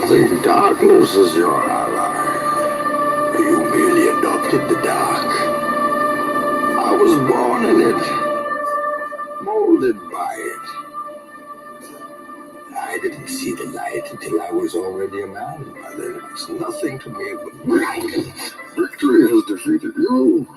think darkness is your ally. You merely adopted the dark. I was born in it, molded by it. I didn't see the light until I was already a man. There was nothing to me but blackness. Victory has defeated you.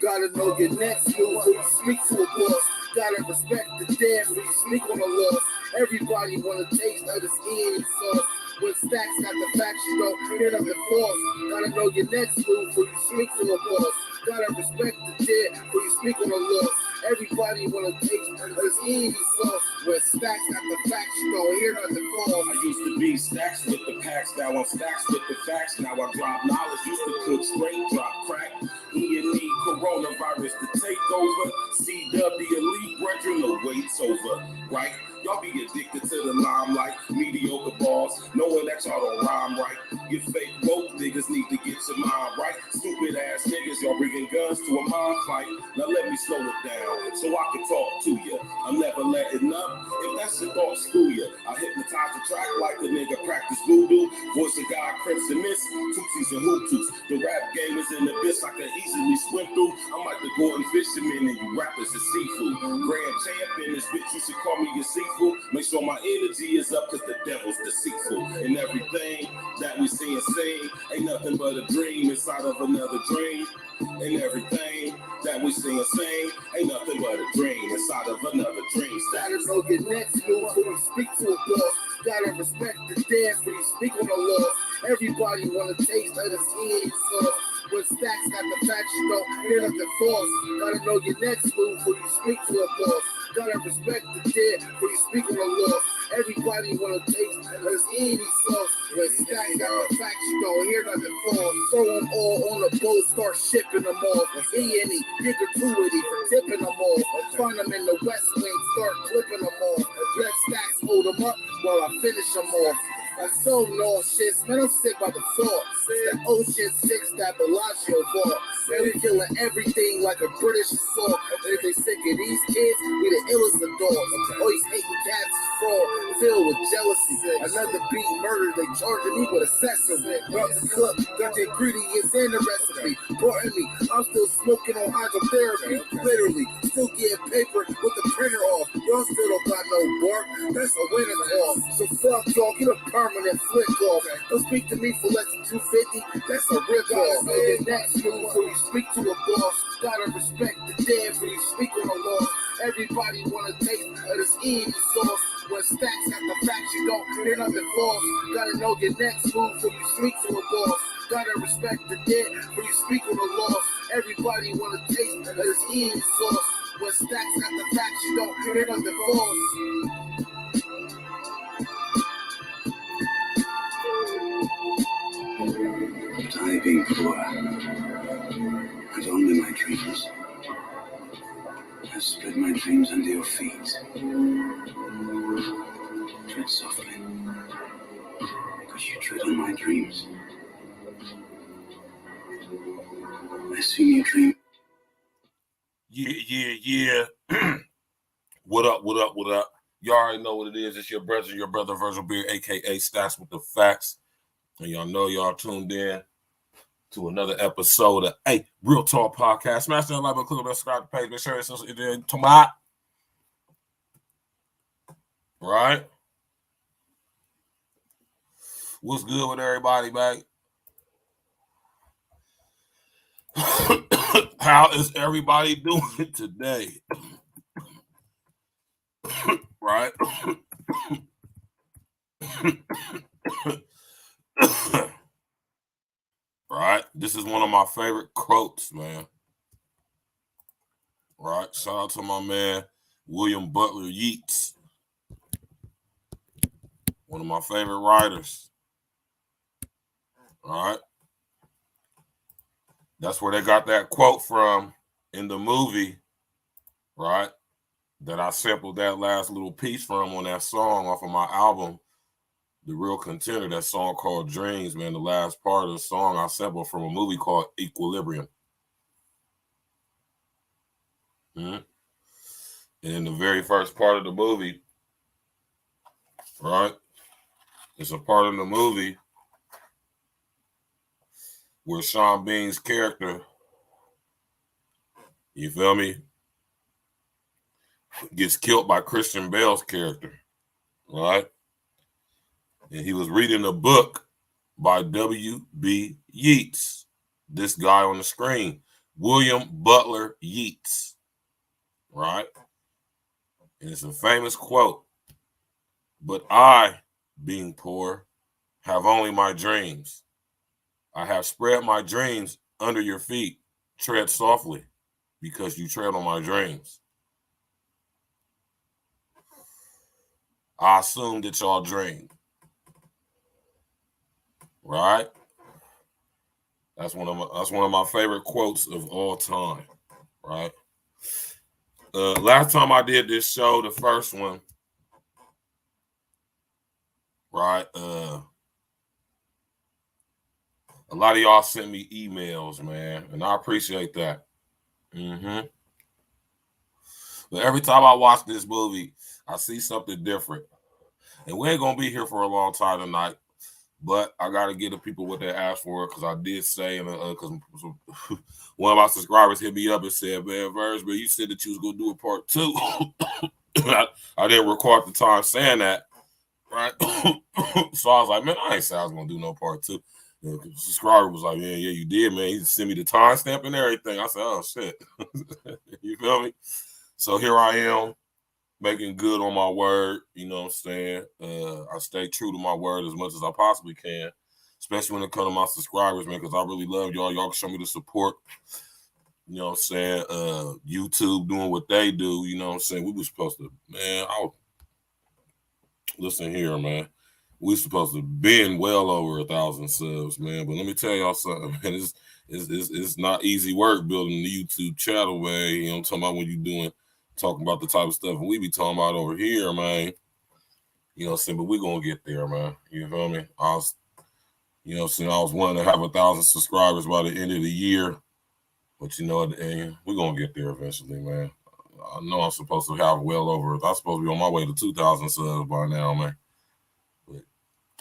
Gotta know your next move when you speak to a boss. Gotta respect the dead when you speak on the loss. Everybody wanna taste of this Ian sauce. When stacks got the facts, you don't hear nothing false. Gotta know your next move when you speak to a boss. Gotta respect the dead when you speak on the loss. Everybody wanna taste of this Ian sauce. When stacks got the facts, you don't hear nothing false. I used to be stacks with the packs, now I'm stacks with the facts. Now I drop knowledge, used to cook straight, drop crack. E&E, coronavirus to take over. CW elite brethren, the wait's over, right? Y'all be addicted to the limelight, mediocre bars, knowing that y'all don't rhyme right. You fake woke niggas need to get your mind right. Stupid ass niggas, y'all bringing guns to a mind fight. Now let me slow it down so I can talk to you. I'm never letting up. If that's your thought, screw you. I hypnotize the track like a nigga practice voodoo. Voice of God, Crimson Mist, Tootsies and Hootus. The rap game is in the abyss I can easily swim through. I'm like the Gordon Fisherman and you rappers are seafood. Grand champion, this bitch, you should call me your seafood. Make sure my energy is up cause the devil's deceitful. And everything that we see and sing ain't nothing but a dream inside of another dream. And everything that we see and sing ain't nothing but a dream inside of another dream. Gotta know your next move when you speak to a boss. Gotta respect the dead when you speak on the loss. Everybody wanna taste of the Ian sauce. When stacks got the facts, you don't hear nothing false. Gotta know your next move when you speak to a boss. Gotta respect the dead when you speak on the law. Everybody wanna taste this Ian sauce. When stacks got the facts, you don't hear nothing false. Throw them all on the boat, start shipping them off. E&E, big gratuity for tipping them off. Find them in the West Wing, start clipping them off. Let stacks hold them up while I finish them off. I so know shit, man, I'm sick by the thoughts. That Ocean 6, that Bellagio vault. Man, we killing everything like a British assault. And if they sick of these kids, we the illest of dogs. Always hating cats is fraud, filled with jealousy. Another beat murder, they charging me with accessory. Brought the cook, got the ingredients and the recipe. Pardon me, I'm still smoking on hydrotherapy. Literally, still getting paper with the printer off. Y'all still don't got no bark, that's a winner call. So fuck y'all, get a permanent flick off. Don't speak to me for less than 250, that's a rip off. And next move when you speak to a boss. Gotta respect the dead when you speak on the law. Everybody wanna taste of this Ian sauce. When stacks got the facts, you don't hear nothing false. Gotta know your next move when you speak to a boss. Gotta respect the dead when you speak on the law. Everybody wanna taste of this Ian sauce. When stacks got the facts, you don't hear nothing false. I being poor, and only my dreams. I spread my dreams under your feet. Tread softly, because you tread on my dreams. I assume you dream. Yeah. What up? Y'all already know what it is. It's your brother Virgil Beard, aka Stacks with the Facts. And y'all know y'all tuned in to another episode of Real Talk Podcast. Smash that like button, click on the subscribe page. Make sure it's in tomorrow. Right? What's good with everybody, man? How is everybody doing today? Right? Right? This is one of my favorite quotes, man. Right? Shout out to my man, William Butler Yeats. One of my favorite writers. All right? That's where they got that quote from in the movie, right? That I sampled that last little piece from on that song off of my album, The Real Contender, that song called Dreams, man. The last part of the song I sampled from a movie called Equilibrium. And in the very first part of the movie, right, It's a part of the movie where Sean Bean's character, you feel me, gets killed by Christian Bale's character, right? And he was reading a book by W.B. Yeats, this guy on the screen, William Butler Yeats, right? And it's a famous quote, "But I, being poor, have only my dreams. I have spread my dreams under your feet. Tread softly, because you tread on my dreams. I assume that y'all dream." Right? That's one of my favorite quotes of all time. Right? Last time I did this show, the first one, right? A lot of y'all sent me emails, man, and I appreciate that. But every time I watch this movie, I see something different. And we ain't gonna be here for a long time tonight, but I gotta give the people what they asked for, because I did say, and because one of my subscribers hit me up and said, "Man, Verge, but you said that you was gonna do a part 2." I didn't record the time saying that, right? So I was like, man, I ain't say I was gonna do no part 2. The subscriber was like, yeah, you did, man. He sent me the timestamp and everything. I said, oh shit. You feel me? So here I am, making good on my word. You know what I'm saying? I stay true to my word as much as I possibly can, especially when it comes to my subscribers, man, because I really love y'all. Y'all can show me the support. You know what I'm saying? YouTube doing what they do. You know what I'm saying? We were supposed to, man, listen here, man. We supposed to been well over 1,000 subs, man. But let me tell y'all something, man. It's not easy work building the YouTube channel, man. You know what I'm talking about, when you talking about the type of stuff we be talking about over here, man. You know what I'm saying? But we're going to get there, man. You feel me? I was wanting to have 1,000 subscribers by the end of the year. But you know what? We're going to get there eventually, man. I know I'm supposed to have well over. I'm supposed to be on my way to 2,000 subs by now, man. But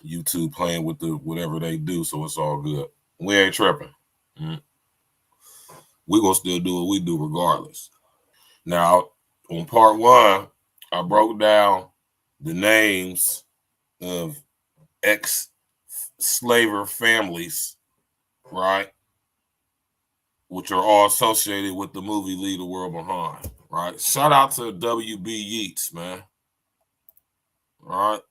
YouTube playing with whatever they do, so it's all good. We ain't tripping. We're going to still do what we do regardless. Now, on part 1, I broke down the names of ex-slaver families, right, which are all associated with the movie Leave the World Behind, right? Shout out to W.B. Yeats, man. All right.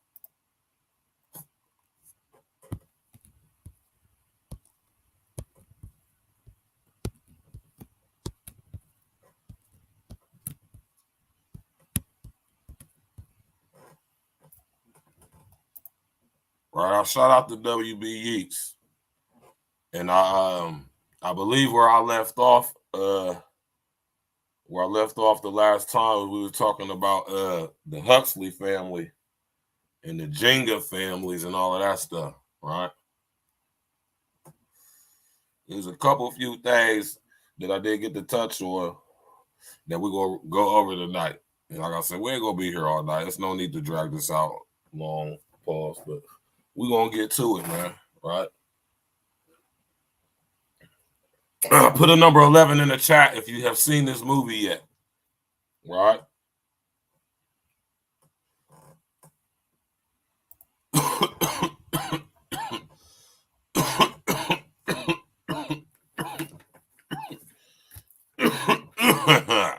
Right. I'll shout out to W.B. Yeats. And I believe where I left off the last time, we were talking about the Huxley family and the Jenga families and all of that stuff, right? There's a few things that I did get to touch on that we're going to go over tonight. And like I said, we ain't going to be here all night. There's no need to drag this out long, pause, but we're going to get to it, man, right? Put a number 11 in the chat if you have seen this movie yet, right?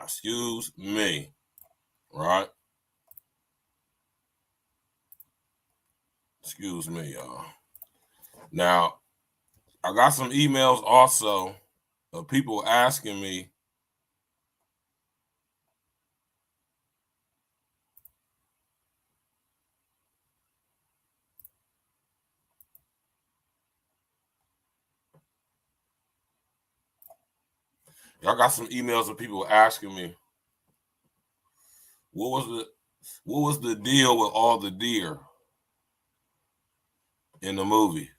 Excuse me, right? Excuse me, y'all. Now, I got some emails also of people asking me what was the deal with all the deer in the movie,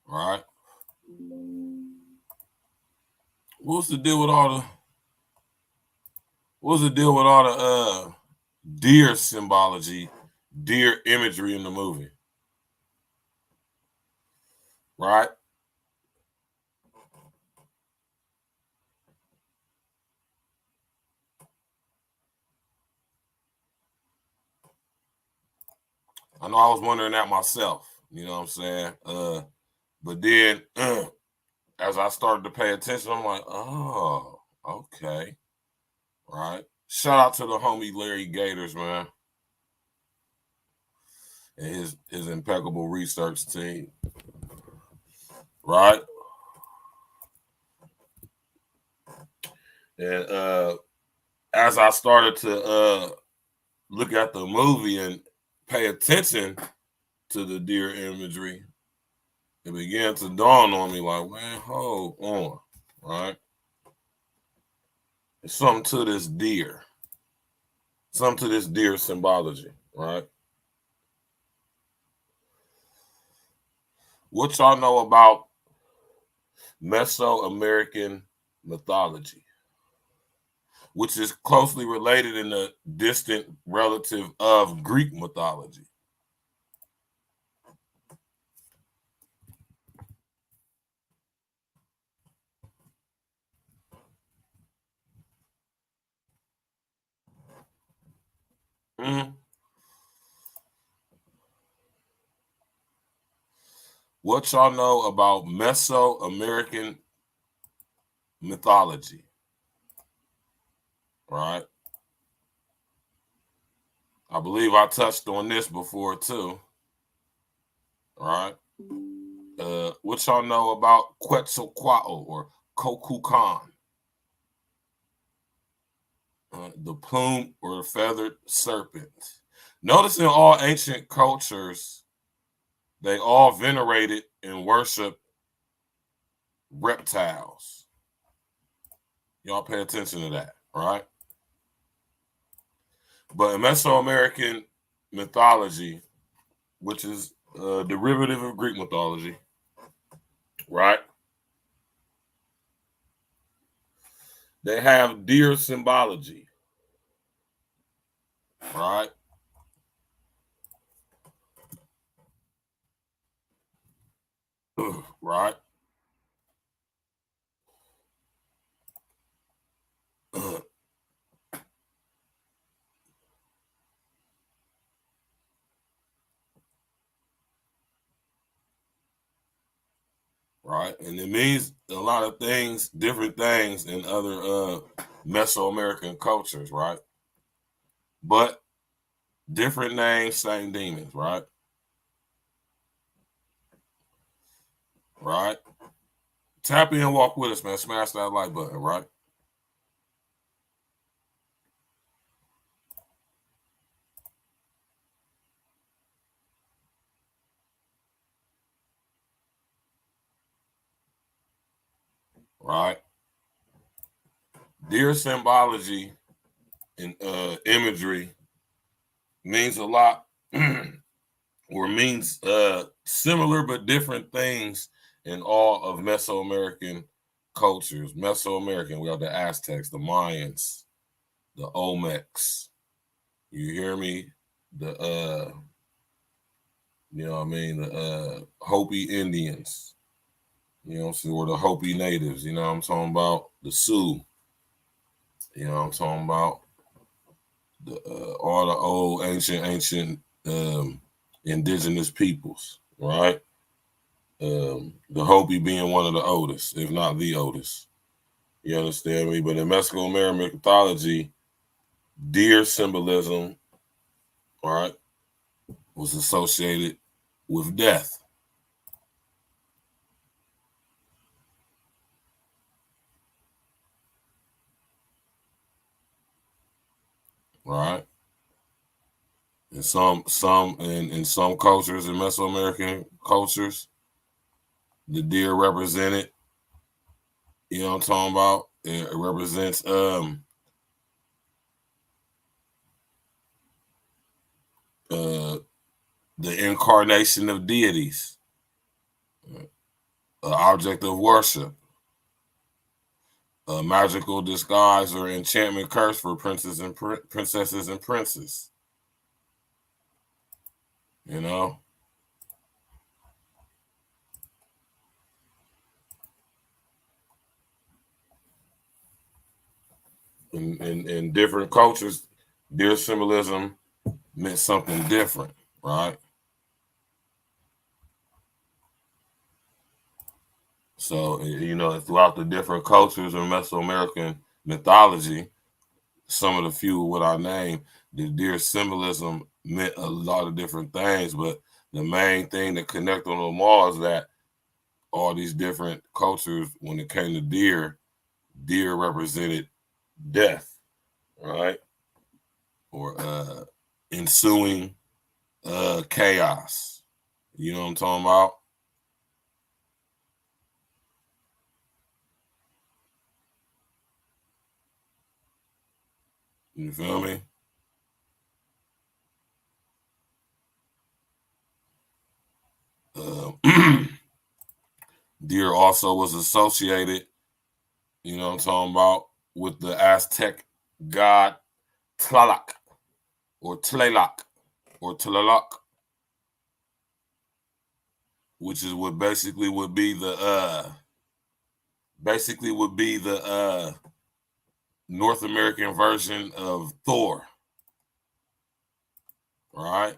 right? What's the deal with all the deer symbology deer imagery in the movie. Right? I know I was wondering that myself. You know what I'm saying? But then as I started to pay attention, I'm like, oh, okay. Right. Shout out to the homie Larry Gators, man. And his impeccable research team. Right. And as I started to look at the movie and pay attention to the deer imagery, it began to dawn on me like, man, hold on, right? There's something to this deer. Something to this deer symbology, right? What y'all know about Mesoamerican mythology, which is closely related in the distant relative of Greek mythology? Mm-hmm. What y'all know about Mesoamerican mythology? Right? I believe I touched on this before too. Right? What y'all know about Quetzalcoatl or Kukulkan? The plume or the feathered serpent. Notice in all ancient cultures, they all venerated and worship reptiles. Y'all pay attention to that, right? But in Mesoamerican mythology, which is a derivative of Greek mythology, right? They have deer symbology, right? Right? Right? And it means a lot of things, different things in other Mesoamerican cultures, right? But different names, same demons, right? Right? Tap in, walk with us, man. Smash that like button, right? Right? Deer symbology and imagery means a lot or means similar but different things in all of Mesoamerican cultures. Mesoamerican, we have the Aztecs, the Mayans, the Olmecs. You hear me? The you know what I mean, the Hopi Indians, you know what I'm saying, or the Hopi natives, you know what I'm talking about, the Sioux, you know what I'm talking about, the all the old ancient indigenous peoples, right? The Hopi being one of the oldest, if not the oldest. You understand me? But in Mesoamerican mythology, deer symbolism, all right, was associated with death. Right? In some in some cultures, in Mesoamerican cultures, the deer represented, you know what I'm talking about? It represents the incarnation of deities, an object of worship, a magical disguise or enchantment curse for princesses and princes. you know. In different cultures, deer symbolism meant something different, right? So, you know, throughout the different cultures of Mesoamerican mythology, some of the few what I named, the deer symbolism meant a lot of different things, but the main thing that connected on them all is that all these different cultures, when it came to deer represented death, right? Or ensuing chaos. You know what I'm talking about? You feel me? Deer also was associated, you know what I'm talking about, with the Aztec god Tlaloc or Tlaloc or Tlaloc, which is what basically would be the North American version of Thor, right?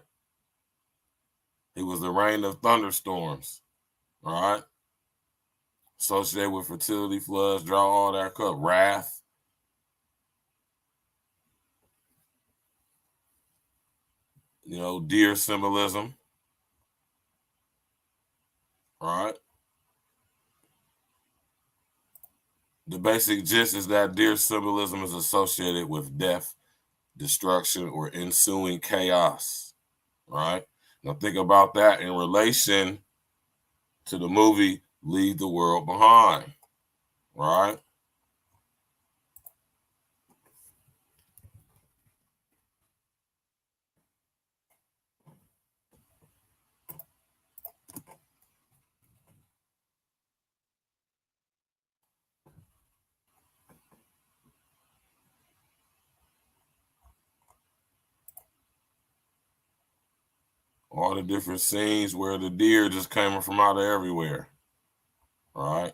He was the rain of thunderstorms, right? Associated with fertility, floods, drought, all that stuff, wrath. You know, deer symbolism, right? The basic gist is that deer symbolism is associated with death, destruction, or ensuing chaos, right? Now think about that in relation to the movie Leave the World Behind, right? All the different scenes where the deer just came from out of everywhere, right?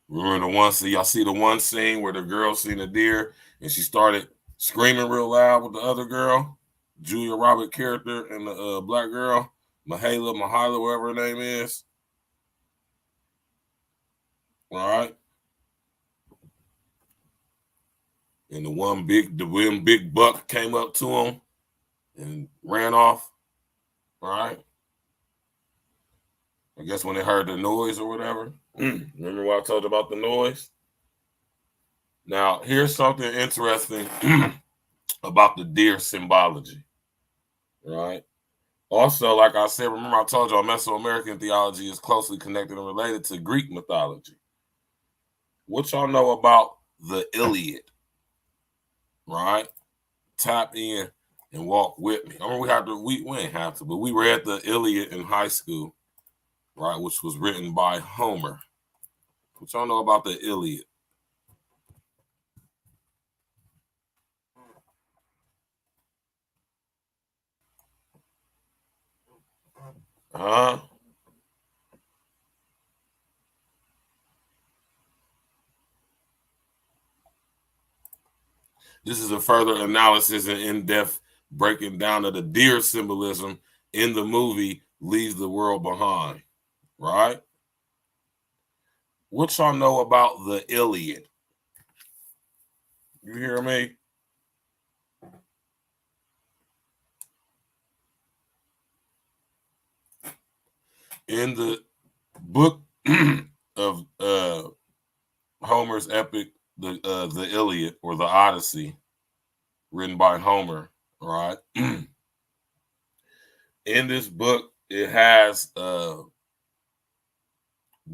Remember the one scene, y'all see the one scene where the girl seen a deer and she started screaming real loud with the other girl, Julia Roberts character, and the black girl, Mahala, whatever her name is, right? And the one big buck came up to him and ran off, right? I guess when they heard the noise or whatever. Remember what I told you about the noise? Now, here's something interesting about the deer symbology, right? Also, like I said, remember I told y'all Mesoamerican theology is closely connected and related to Greek mythology. What y'all know about the Iliad, right? Tap in and walk with me. I mean, we ain't have to, but we read the Iliad in high school, right? Which was written by Homer. What y'all know about the Iliad? Huh? This is a further analysis and in-depth breaking down of the deer symbolism in the movie Leaves the World Behind, right? What y'all know about the Iliad? You hear me? In the book of Homer's epic, the Iliad or the Odyssey, written by Homer, right? In this book, it has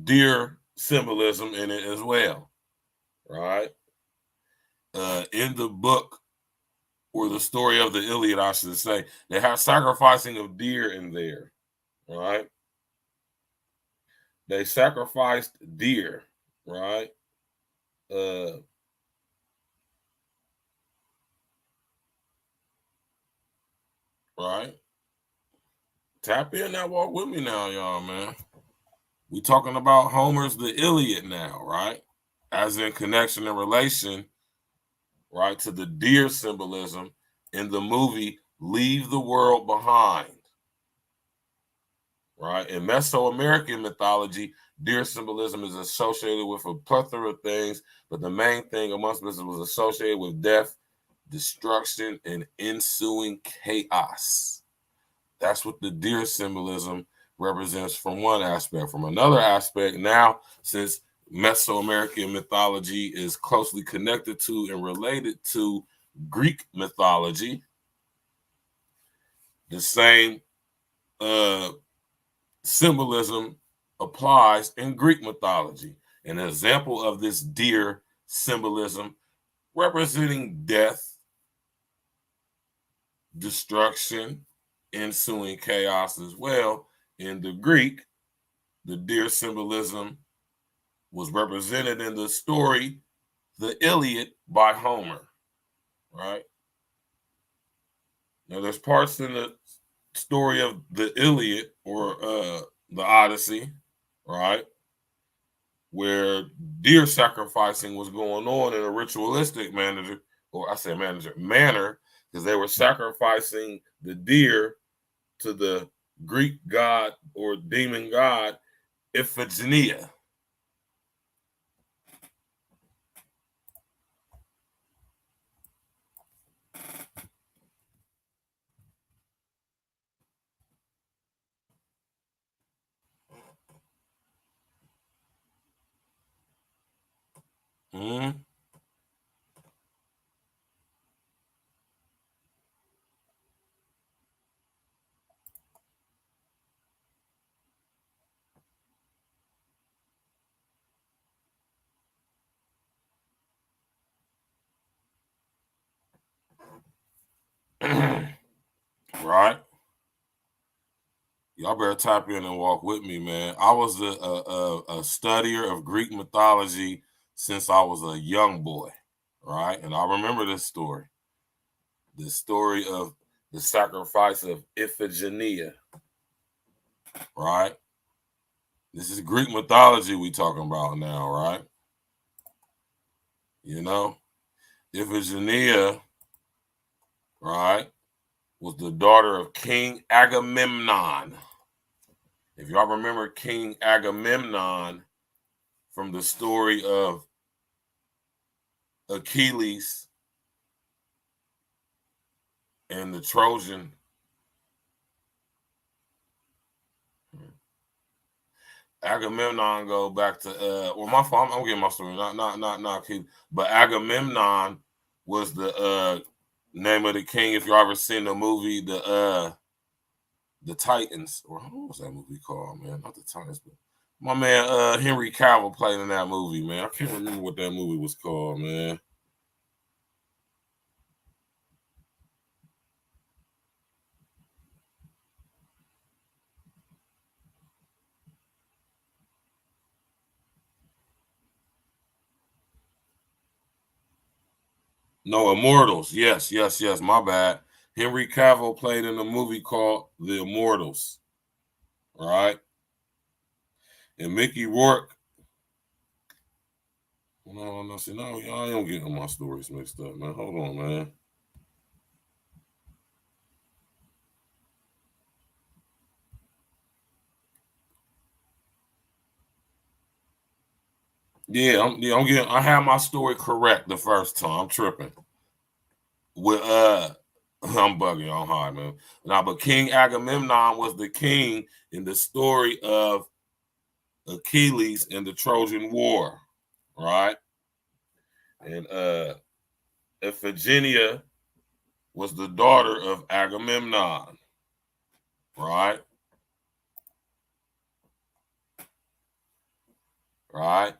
deer symbolism in it as well, right? In the book or the story of the Iliad, I should say, they have sacrificing of deer in there, right? They sacrificed deer, right? right? Tap in that walk with me now, y'all, man. We talking about Homer's The Iliad now, right? As in connection and relation, right, to the deer symbolism in the movie Leave the World Behind. Right? In Mesoamerican mythology, deer symbolism is associated with a plethora of things, but the main thing amongst this was associated with death, destruction, and ensuing chaos. That's what the deer symbolism represents from one aspect. From another aspect, now, since Mesoamerican mythology is closely connected to and related to Greek mythology, the same symbolism applies in Greek mythology. An example of this deer symbolism representing death, destruction, ensuing chaos as well. In the Greek, the deer symbolism was represented in the story The Iliad by Homer, right? Now, there's parts in the story of the Iliad or the Odyssey, right, where deer sacrificing was going on in a ritualistic manner, because they were sacrificing the deer to the Greek god or demon god Iphigenia. Mm-hmm. Right? Y'all better tap in and walk with me, man. I was a studier of Greek mythology since I was a young boy, right? And I remember this story. The story of the sacrifice of Iphigenia, right? This is Greek mythology we talking about now, right? You know, Iphigenia, right, was the daughter of King Agamemnon. If y'all remember King Agamemnon from the story of Achilles and the Trojan, Agamemnon go back to my fault. I'm getting my story, not Achilles, but Agamemnon was the name of the king. If you ever seen the movie the Titans, or what was that movie called, man? Not the Titans, but my man Henry Cavill played in that movie, man. I can't remember what that movie was called, man. No, Immortals. Yes. My bad. Henry Cavill played in a movie called The Immortals, right? And Mickey Rourke. No, see, no, y'all don't get my stories mixed up, man. Hold on, man. I'm getting. I had my story correct the first time. I'm tripping. With I'm bugging on hard, man. Now, but King Agamemnon was the king in the story of Achilles in the Trojan War, right? And Iphigenia was the daughter of Agamemnon, right? Right?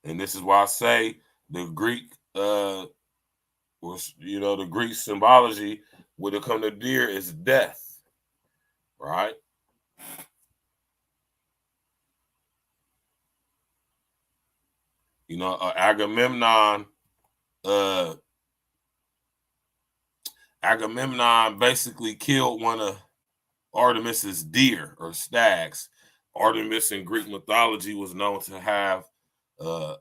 And this is why I say the Greek was, the Greek symbology when it comes to deer is death, right? You know, Agamemnon basically killed one of Artemis's deer or stags. Artemis in Greek mythology was known to have a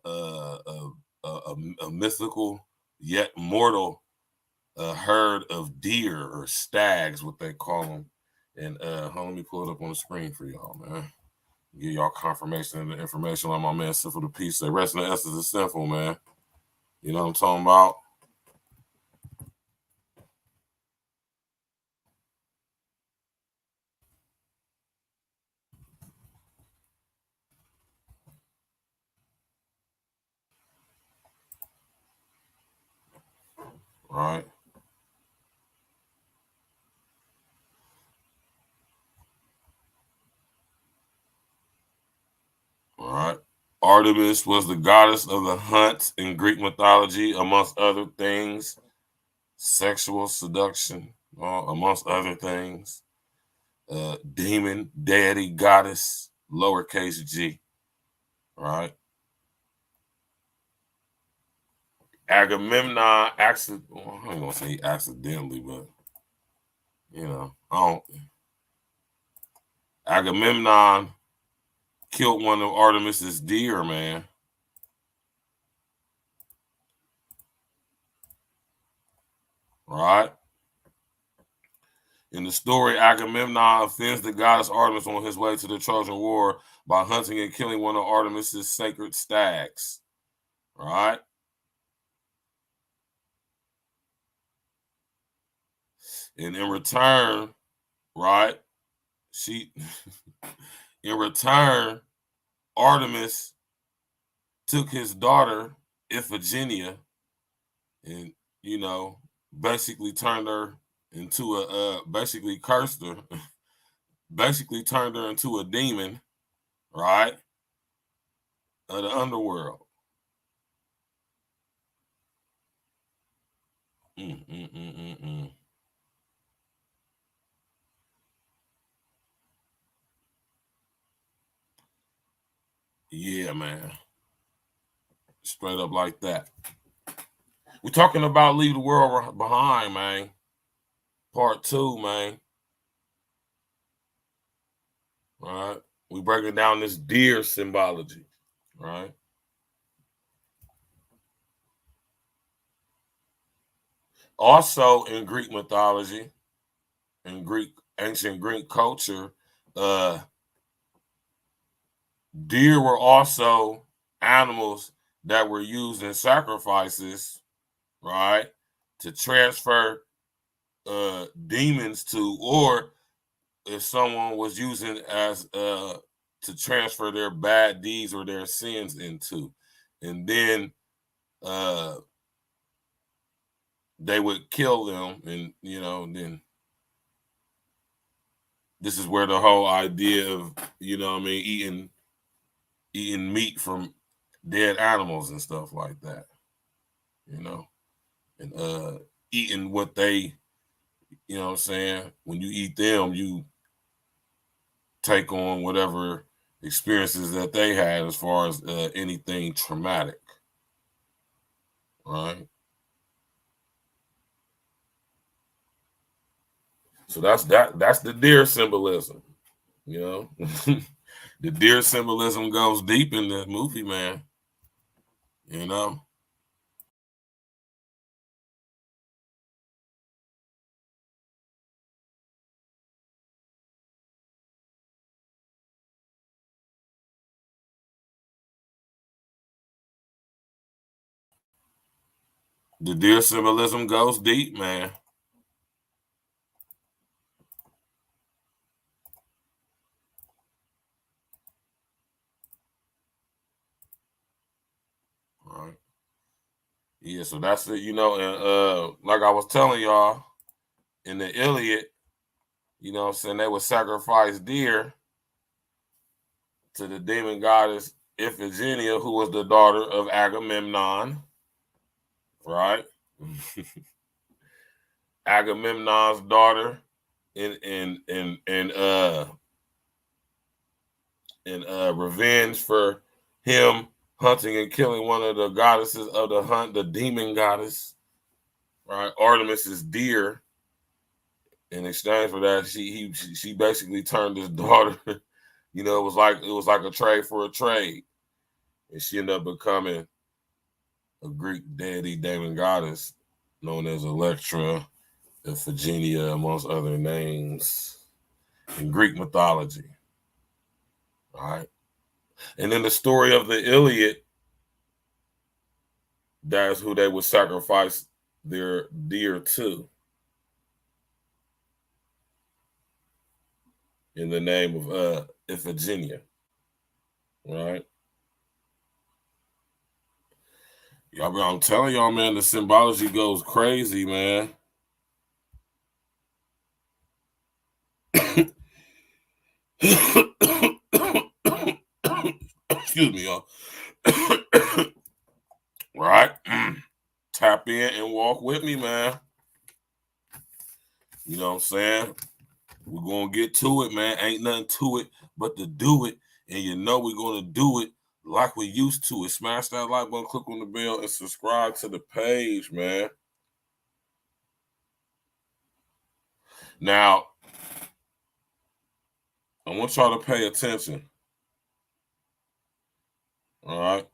mythical yet mortal herd of deer or stags, what they call them. And let me pull it up on the screen for y'all, man. Give y'all confirmation and the information on my man Sinful the Peace. Say rest in the essence is sinful, man. You know what I'm talking about? Right. All right. Artemis was the goddess of the hunt in Greek mythology, amongst other things. Sexual seduction, amongst other things. Demon, deity, goddess, lowercase g. Right. Agamemnon, I ain't gonna say accidentally, but Agamemnon killed one of Artemis's deer, man. Right? In the story, Agamemnon offends the goddess Artemis on his way to the Trojan War by hunting and killing one of Artemis's sacred stags. Right? And in return, right, in return, Artemis took his daughter, Iphigenia, and, basically turned her into basically cursed her, basically turned her into a demon, right, of the underworld. Yeah, man. Straight up like that. We're talking about Leave the World Behind, man. Part 2, man. All right. We breaking down this deer symbology, right? Also in Greek mythology, in ancient Greek culture, deer were also animals that were used in sacrifices, right, to transfer demons to, or if someone was using as to transfer their bad deeds or their sins into, and then they would kill them, and then this is where the whole idea of eating meat from dead animals and stuff like that, and eating what they, what I'm saying, when you eat them, you take on whatever experiences that they had as far as anything traumatic, right? So that's the deer symbolism, The deer symbolism goes deep in the movie, man. The deer symbolism goes deep, man. All right. Yeah, so that's it, and like I was telling y'all, in the Iliad, what I'm saying, they would sacrifice deer to the demon goddess Iphigenia, who was the daughter of Agamemnon, right? Agamemnon's daughter, in revenge for him hunting and killing one of the goddesses of the hunt, the demon goddess, right? Artemis's deer. In exchange for that, she basically turned his daughter. You know, it was like a trade for a trade, and she ended up becoming a Greek deity, demon goddess, known as Electra, Iphigenia, amongst other names in Greek mythology. All right, and in the story of the Iliad, that's who they would sacrifice their deer to, in the name of Iphigenia. Right? Y'all, I'm telling y'all, man, the symbology goes crazy, man. Excuse me, y'all. Right? Tap in and walk with me, man. You know what I'm saying? We're going to get to it, man. Ain't nothing to it but to do it. And you know we're going to do it like we used to. It. Smash that like button, click on the bell, and subscribe to the page, man. Now, I want y'all to pay attention. All right?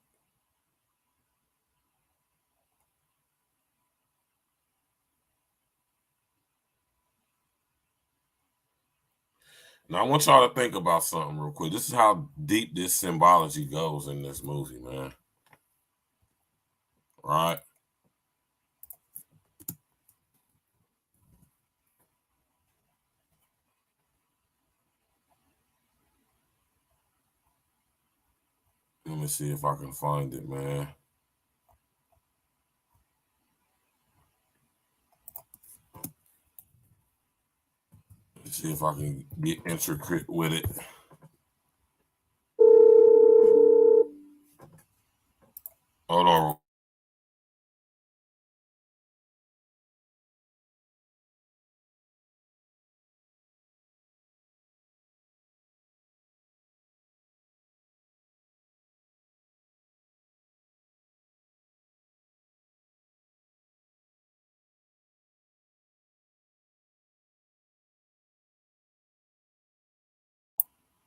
Now, I want y'all to think about something real quick. This is how deep this symbology goes in this movie, man. All right? Let me see if I can find it, man. Let's see if I can get intricate with it. Hold on.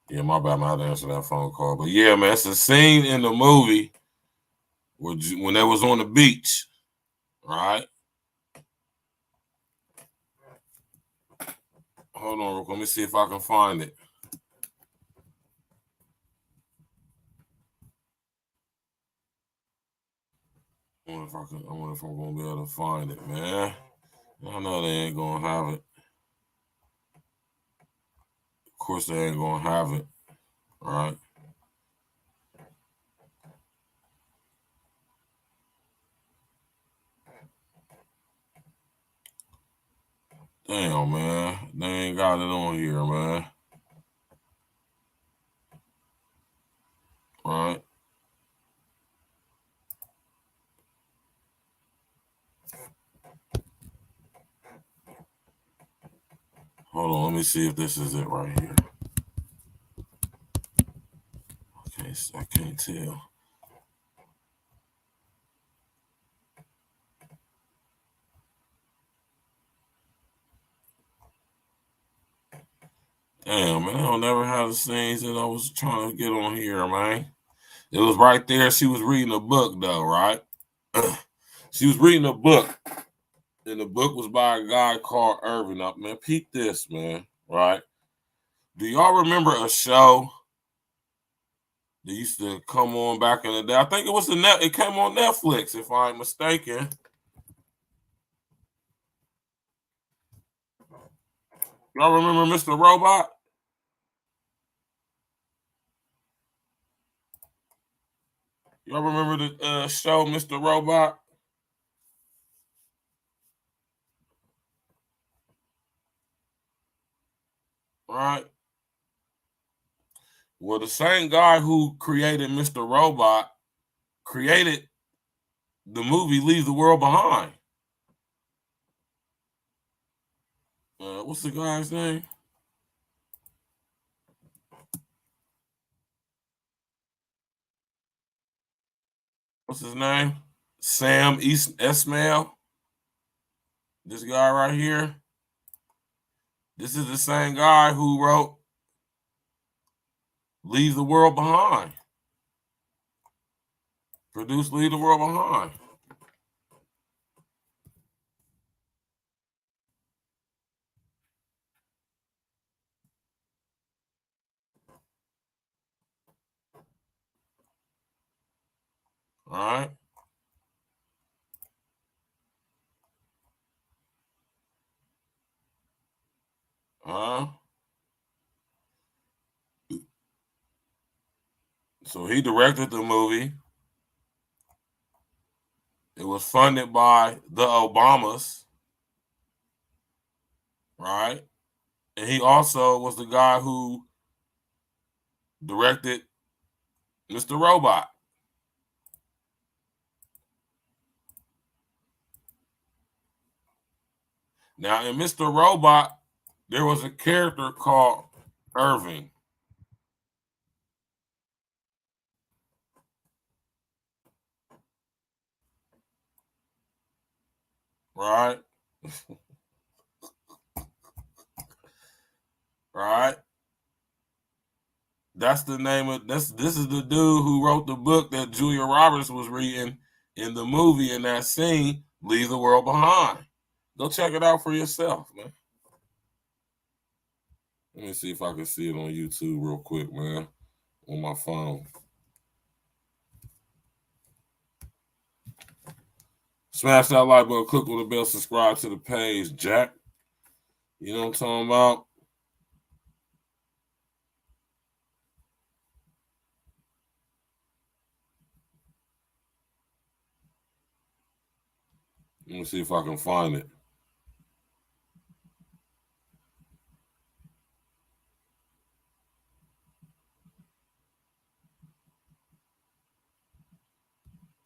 Yeah, my bad. I had to answer that phone call. But yeah, man, it's a scene in the movie when they was on the beach, right? Hold on, let me see if I can find it. I wonder if I'm gonna be able to find it, man. I know they ain't gonna have it. Of course, they ain't gonna have it, right? Damn, man, they ain't got it on here, man. Right? Hold on, let me see if this is it right here. Okay, I can't tell. Damn, man, I don't never have the scenes that I was trying to get on here, man. It was right there. She was reading a book, though, right? She was reading a book, and the book was by a guy called Irvin. Up, man, peep this, man. Right? Do y'all remember a show that used to come on back in the day? I think it was it came on Netflix, if I'm mistaken. Y'all remember Mr. Robot? Y'all remember the show Mr. Robot? Right? Well, the same guy who created Mr. Robot created the movie Leave the World Behind. What's the guy's name? what's his name? Sam Esmail. This guy right here. This is the same guy who wrote Leave the World Behind. Produced Leave the World Behind. All right. So he directed the movie. It was funded by the Obamas, right? And he also was the guy who directed Mr. Robot. Now, in Mr. Robot, there was a character called Irving. Right? Right? That's the name of this is the dude who wrote the book that Julia Roberts was reading in the movie in that scene, Leave the World Behind. Go check it out for yourself, man. Let me see if I can see it on YouTube real quick, man, on my phone. Smash that like button, click on the bell, subscribe to the page, Jack. You know what I'm talking about? Let me see if I can find it.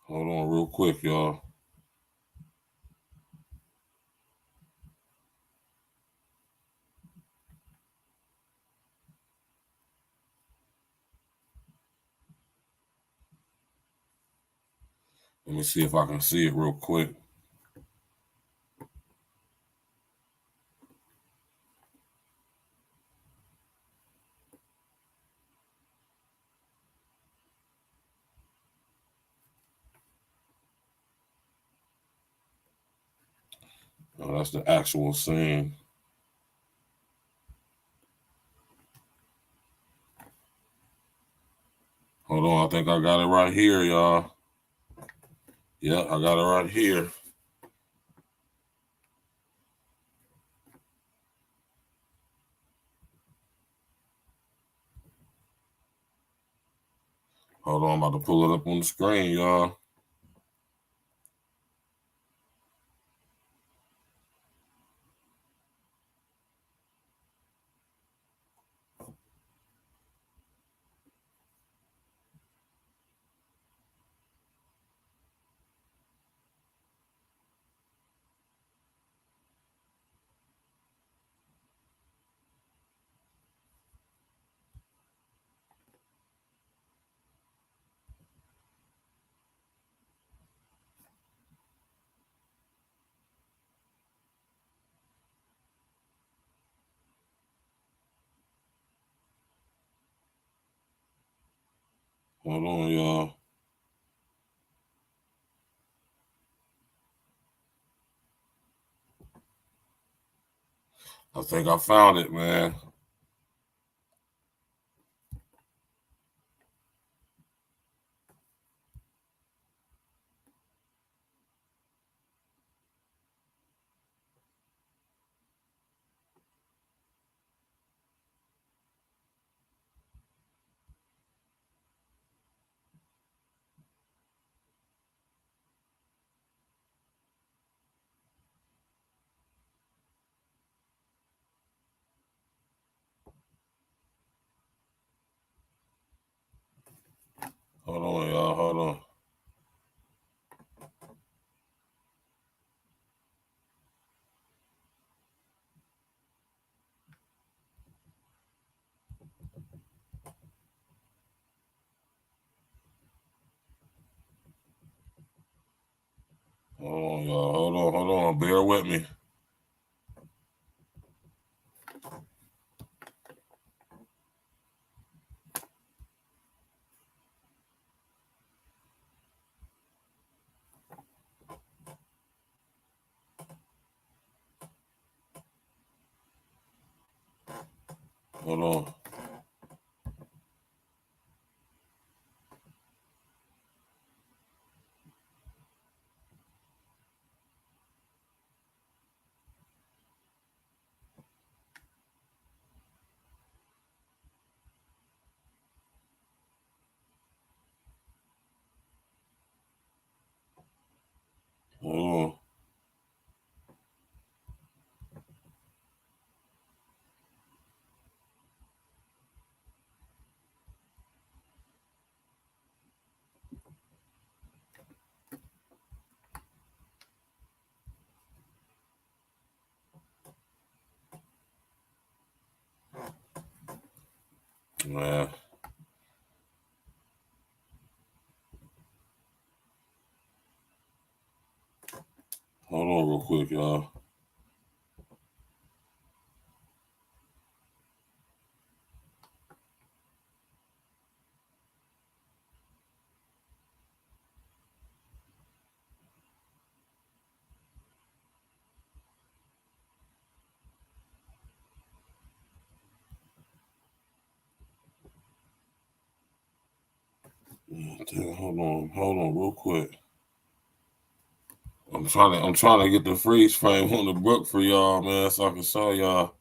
Hold on real quick, y'all. Let me see if I can see it real quick. Oh, that's the actual scene. Hold on, I think I got it right here, y'all. Yeah, I got it right here. Hold on, I'm about to pull it up on the screen, y'all. Hold on, y'all. I think I found it, man. Hold on, y'all. Hold on. Hold on, y'all. Hold on. Bear with me. Hold on. Hold on. Man. Hold on real quick, y'all. Hold on real quick. I'm trying to get the freeze frame on the book for y'all, man, so I can show y'all.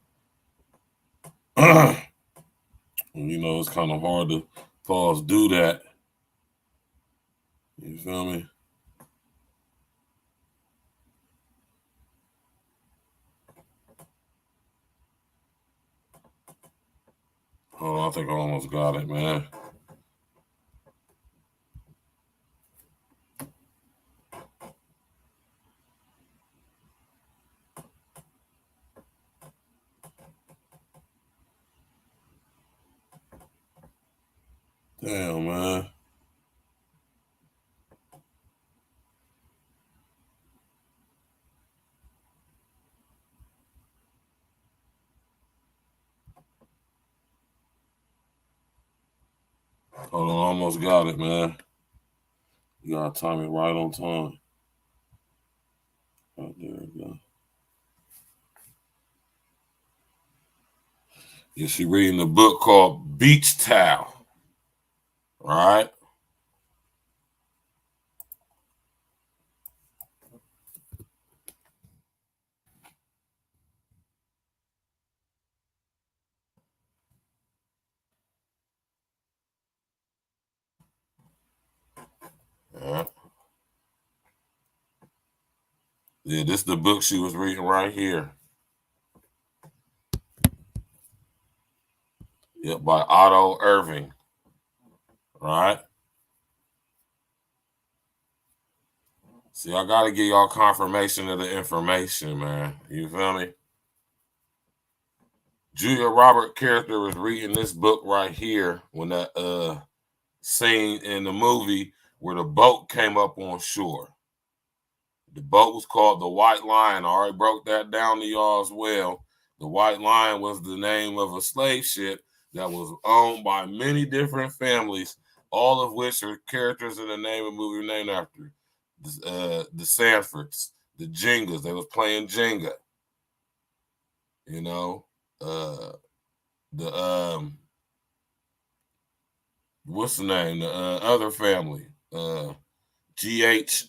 You know, it's kind of hard to pause do that. You feel me? Hold on, I think I almost got it, man. Damn, man. Hold on, almost got it, man. You gotta time it right on time. Oh, there we go. Yeah, she reading a book called Beach Towel. Right? Yeah. Yeah, this is the book she was reading right here. Yep, by Otto Irving. Right? See, I gotta give y'all confirmation of the information, man. You feel me? Julia Roberts' character was reading this book right here when that scene in the movie where the boat came up on shore. The boat was called the White Lion. I already broke that down to y'all as well. The White Lion was the name of a slave ship that was owned by many different families, all of which are characters in the name of the movie named after. The Sanfords, the Jengas. They was playing Jenga. You know, the what's the name? The other family, GH.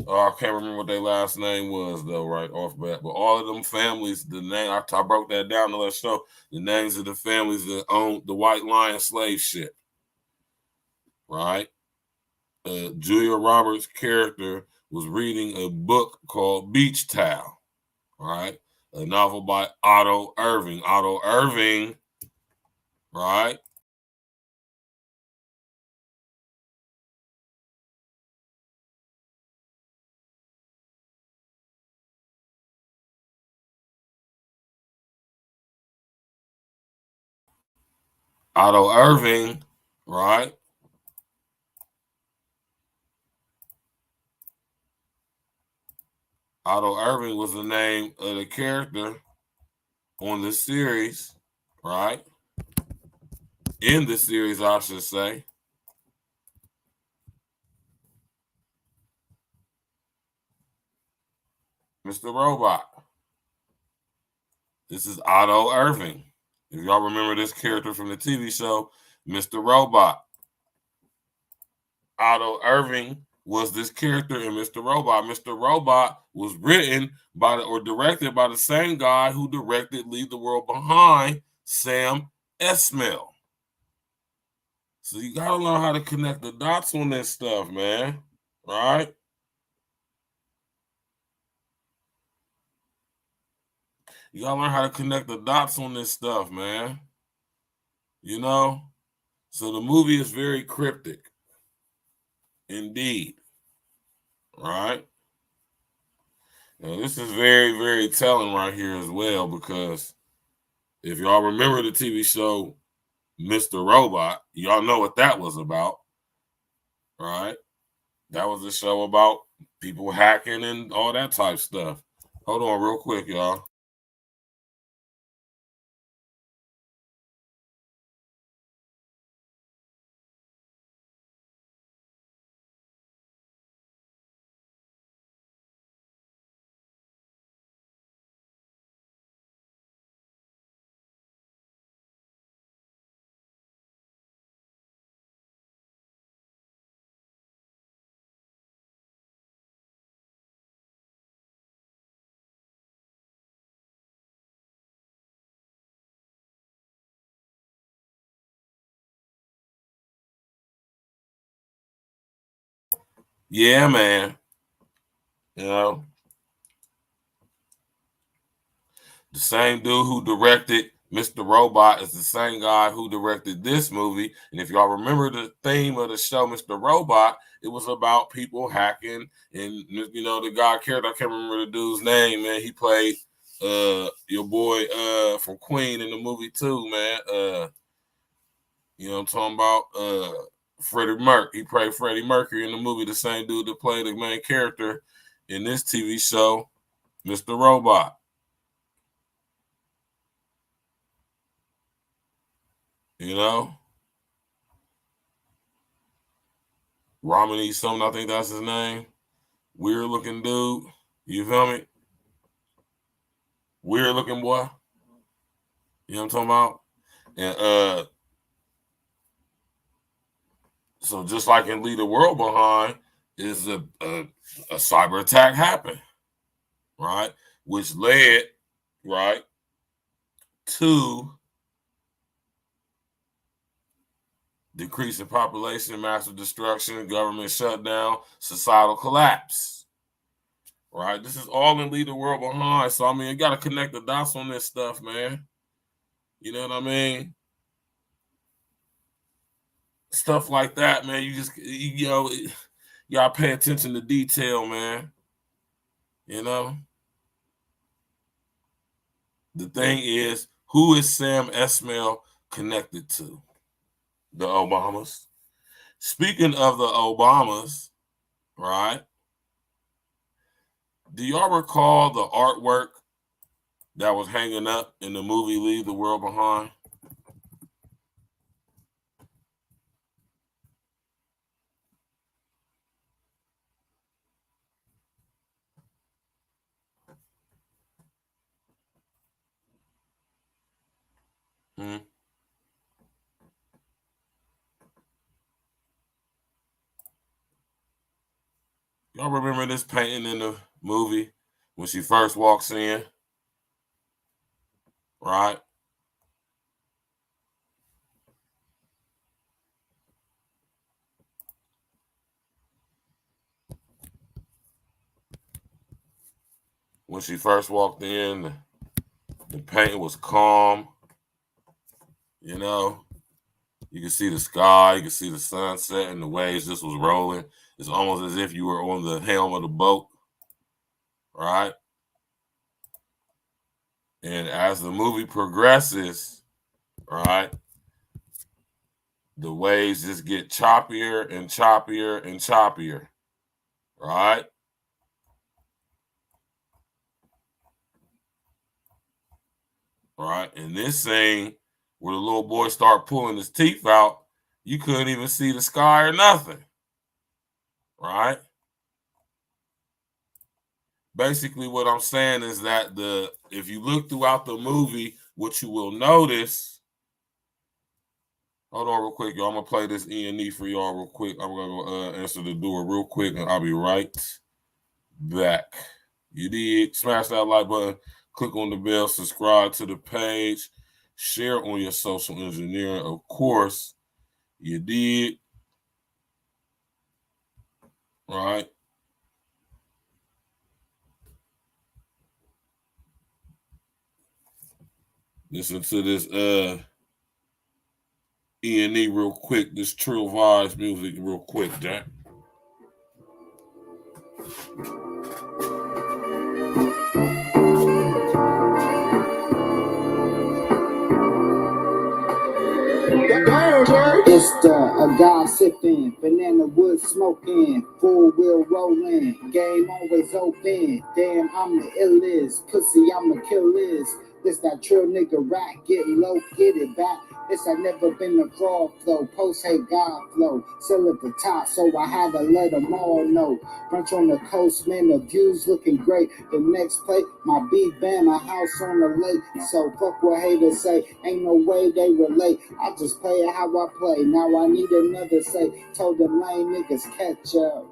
Oh, I can't remember what their last name was though, right off bat. But all of them families, the name I broke that down to let show the names of the families that owned the White Lion slave ship. Right. Julia Roberts' character was reading a book called Beach Towel. Right. A novel by Otto Irving. Otto Irving. Right. Otto Irving, right? Otto Irving was the name of the character on this series, right? In the series, I should say. Mr. Robot. This is Otto Irving. If y'all remember this character from the TV show, Mr. Robot. Otto Irving was this character in Mr. Robot. Mr. Robot was written by or directed by the same guy who directed Leave the World Behind, Sam Esmail. So you gotta learn how to connect the dots on this stuff, man. Right? You gotta learn how to connect the dots on this stuff, man. You know? So the movie is very cryptic. Indeed. Right? Now, this is very, very telling right here as well, because if y'all remember the TV show Mr. Robot, y'all know what that was about, right? That was a show about people hacking and all that type stuff. Hold on real quick, y'all. Yeah, man. You know, the same dude who directed Mr. Robot is the same guy who directed this movie. And if y'all remember the theme of the show, Mr. Robot, it was about people hacking. And, you know, the guy character, I can't remember the dude's name, man. He played your boy from Queen in the movie too, man. You know what I'm talking about? Freddie Mercury. He played Freddie Mercury in the movie, the same dude that played the main character in this TV show, Mr. Robot. You know? Romany something, I think that's his name. Weird looking dude. You feel me? Weird looking boy. You know what I'm talking about? And so just like in Leave the World Behind, is a cyber attack happened, right? Which led, right, to decrease in population, massive destruction, government shutdown, societal collapse. Right? This is all in Leave the World Behind. So I mean, you gotta connect the dots on this stuff, man. You know what I mean? Stuff like that, man. You know, you gotta pay attention to detail, man. You know? The thing is, who is Sam Esmail connected to? The Obamas. Speaking of the Obamas, right? Do y'all recall the artwork that was hanging up in the movie Leave the World Behind? Hmm? Y'all remember this painting in the movie when she first walks in? Right? When she first walked in, the painting was calm. You know, you can see the sky, you can see the sunset, and the waves just was rolling. It's almost as if you were on the helm of the boat, right? And as the movie progresses, right, the waves just get choppier and choppier and choppier, right? right? In this scene, where the little boy start pulling his teeth out, you couldn't even see the sky or nothing, right? Basically, what I'm saying is that if you look throughout the movie, what you will notice. Hold on real quick, y'all. I'm going to play this E&E for y'all real quick. I'm going to answer the door real quick, and I'll be right back. You did. Smash that like button. Click on the bell. Subscribe to the page. Share on your social engineering. Of course, you did. All right. Listen to this E&E real quick. This Trill Vibes music real quick, Jack. It's a guy sipping, banana wood smoking, full wheel rolling, game always open. Damn, I'm the illest, pussy, I'm the killest. This that trill nigga rap, get low, get it back. This I never been a fraud flow, post hate God flow, still at the top, so I had to let them all know. Brunch on the coast, man, the views looking great. The next play, my beat band, my house on the lake. So fuck what haters say, ain't no way they relate. I just play it how I play, now I need another say. Told them lame niggas catch up.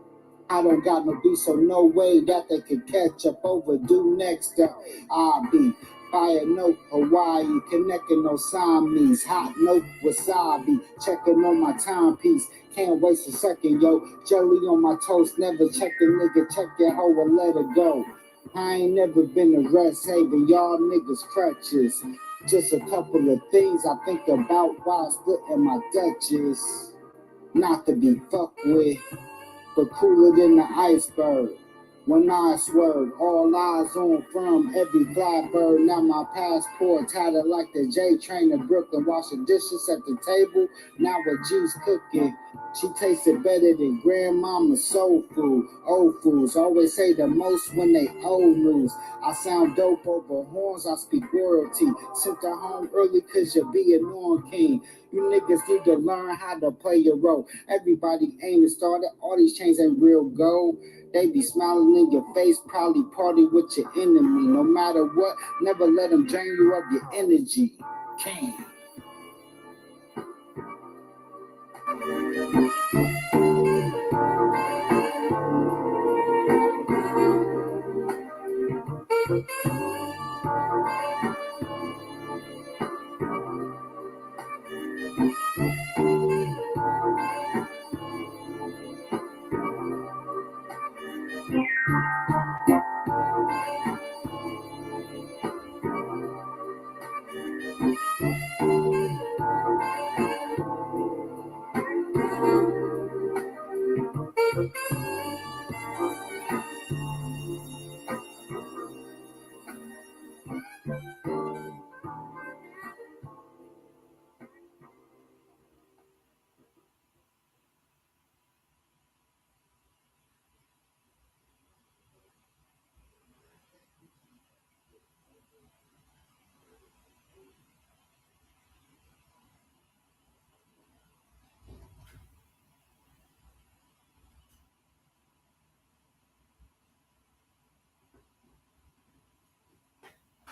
I don't got no beat, so no way that they could catch up. Overdue next up, I'll be fire note, Hawaii, connecting no Siamese, hot note, wasabi, checking on my timepiece, can't waste a second, yo, jelly on my toast, never check a nigga, check your hoe or let her go. I ain't never been a rest haven, y'all niggas crutches, just a couple of things I think about while splitting my Dutchess, not to be fucked with, but cooler than the iceberg. When I swerve, all eyes on from every flatbird. Now my passport tatted like the J train in Brooklyn. Washing dishes at the table, now a G's cooking. She tasted better than grandmama's soul food. Old fools always say the most when they old news. I sound dope over horns, I speak royalty. Sent her home early cause you be a non-king. You niggas need to learn how to play your role. Everybody ain't started, all these chains ain't real gold. They be smiling in your face, probably party with your enemy. No matter what, never let them drain you of your energy. King.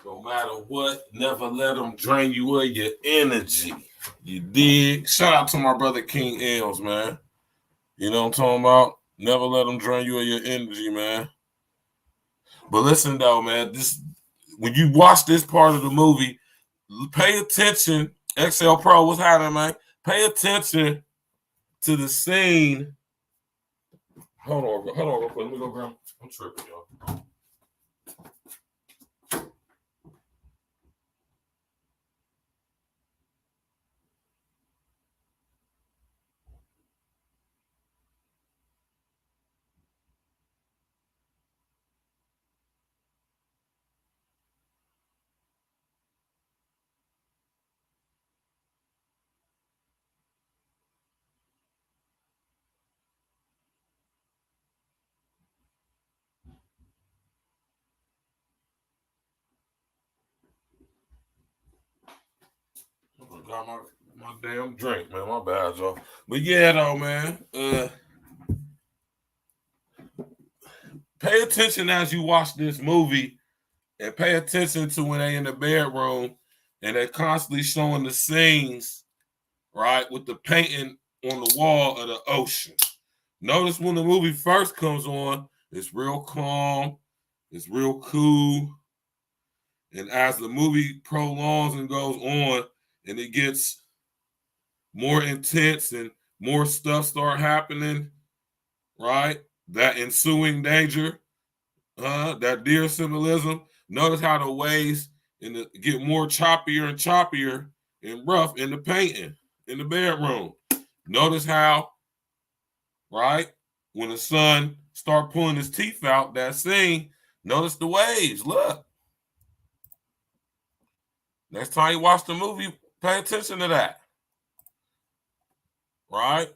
No matter what, never let them drain you of your energy. You dig? Shout out to my brother King Els, man. You know what I'm talking about? Never let them drain you of your energy, man. But listen though, man, this when you watch this part of the movie, pay attention. XL Pro, what's happening, man? Pay attention to the scene. Hold on real quick. Let me go grab. I'm tripping, y'all. Got my damn drink, man. My bad, y'all. But yeah, though, man. Pay attention as you watch this movie, and pay attention to when they in the bedroom and they constantly showing the scenes, right, with the painting on the wall of the ocean. Notice when the movie first comes on, it's real calm, it's real cool. And as the movie prolongs and goes on, and it gets more intense and more stuff start happening, right? That ensuing danger, that deer symbolism. Notice how the waves get more choppier and choppier and rough in the painting in the bedroom. Notice how, right, when the sun start pulling his teeth out, that scene, notice the waves. Look. Next time you watch the movie, pay attention to that. Right?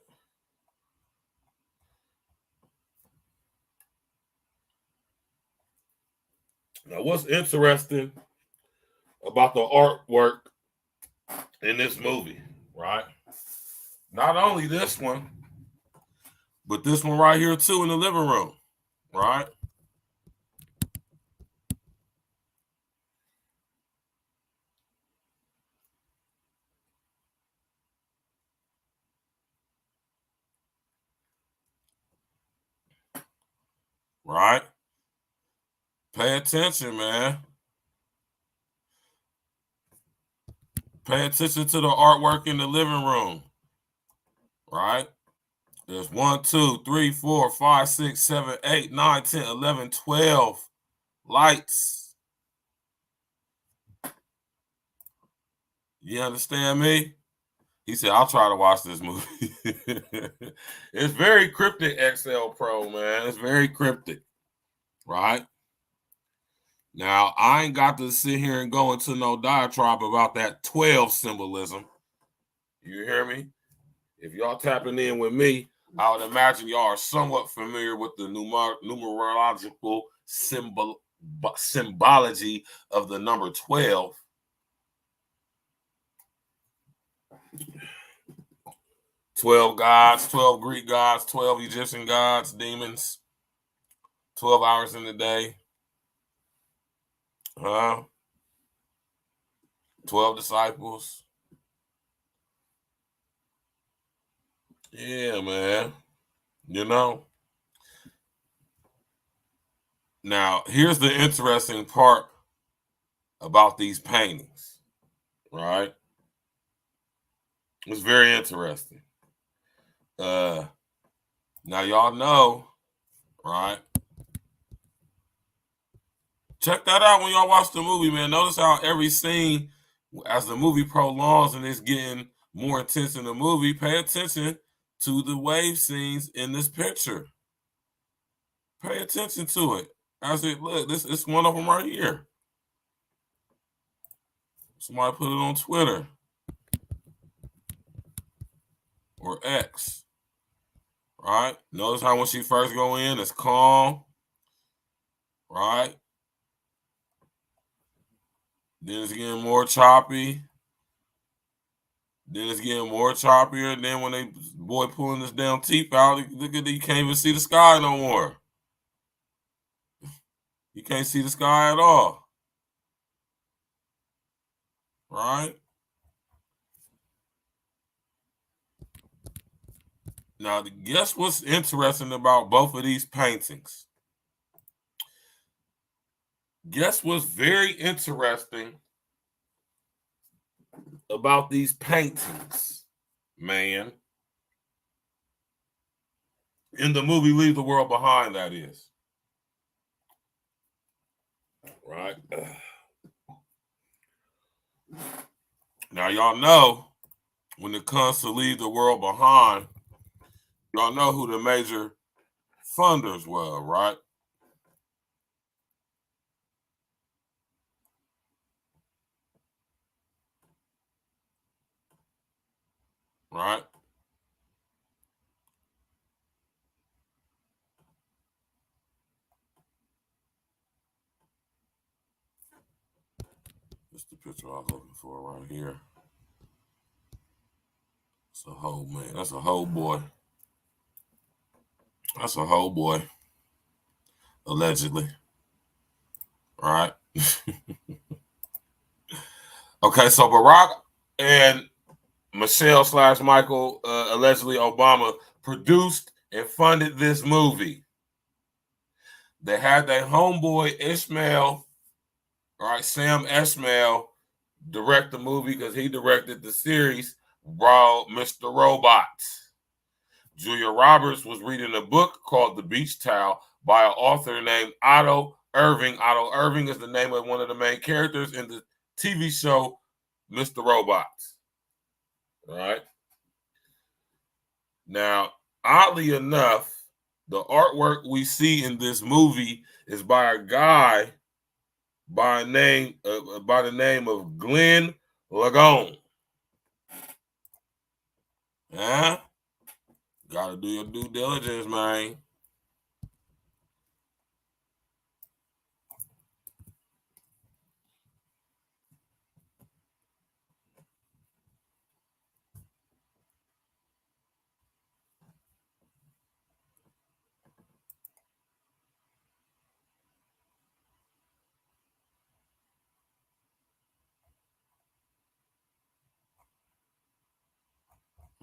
Now, what's interesting about the artwork in this movie, right? Not only this one, but this one right here too in the living room, right? Right? Pay attention, man. Pay attention to the artwork in the living room, right? There's 1, 2, 3, 4, 5, 6, 7, 8, 9, 10, 11, 12 lights. You understand me? He said, I'll try to watch this movie. It's very cryptic, XL Pro, man. It's very cryptic, right? Now, I ain't got to sit here and go into no diatribe about that 12 symbolism. You hear me? If y'all tapping in with me, I would imagine y'all are somewhat familiar with the numerological symbology of the number 12. 12 gods, 12 Greek gods, 12 Egyptian gods, demons, 12 hours in the day. 12 disciples. Yeah, man. You know. Now, here's the interesting part about these paintings, right? It's very interesting. Now, y'all know, right? Check that out when y'all watch the movie, man. Notice how every scene, as the movie prolongs and it's getting more intense in the movie, pay attention to the wave scenes in this picture. Pay attention to it. As it look, it's one of them right here. Somebody put it on Twitter or X. Right? Notice how when she first go in, it's calm. Right? Then it's getting more choppy. Then it's getting more choppier. Then when they boy pulling this damn teeth out, look at you can't even see the sky no more. You can't see the sky at all. Right? Now, guess what's interesting about both of these paintings? Guess what's very interesting about these paintings, man? In the movie Leave the World Behind, that is. Right? Now, y'all know when it comes to Leave the World Behind, y'all know who the major funders were, right? Right? This is the picture I was looking for right here. That's a whole man. That's a whole boy. That's a whole boy. Allegedly. All right. Okay, so Barack and Michelle / Michael, allegedly Obama, produced and funded this movie. They had their homeboy Ishmael, all right, Sam Ishmael, direct the movie because he directed the series Mr. Robot. Julia Roberts was reading a book called The Beach Towel by an author named Otto Irving. Otto Irving is the name of one of the main characters in the TV show Mr. Robot. All right. Now, oddly enough, the artwork we see in this movie is by a guy by the name of Glenn Lagone. Huh? Gotta do your due diligence, man.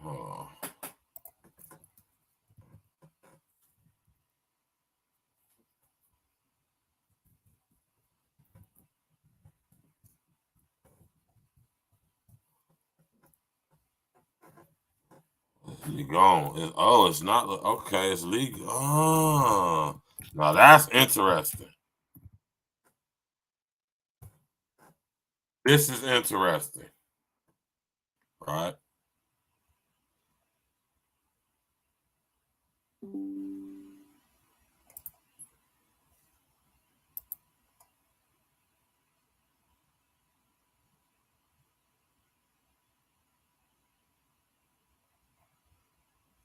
Oh. Legal. It's not okay. It's legal. Oh, now that's interesting. This is interesting, right?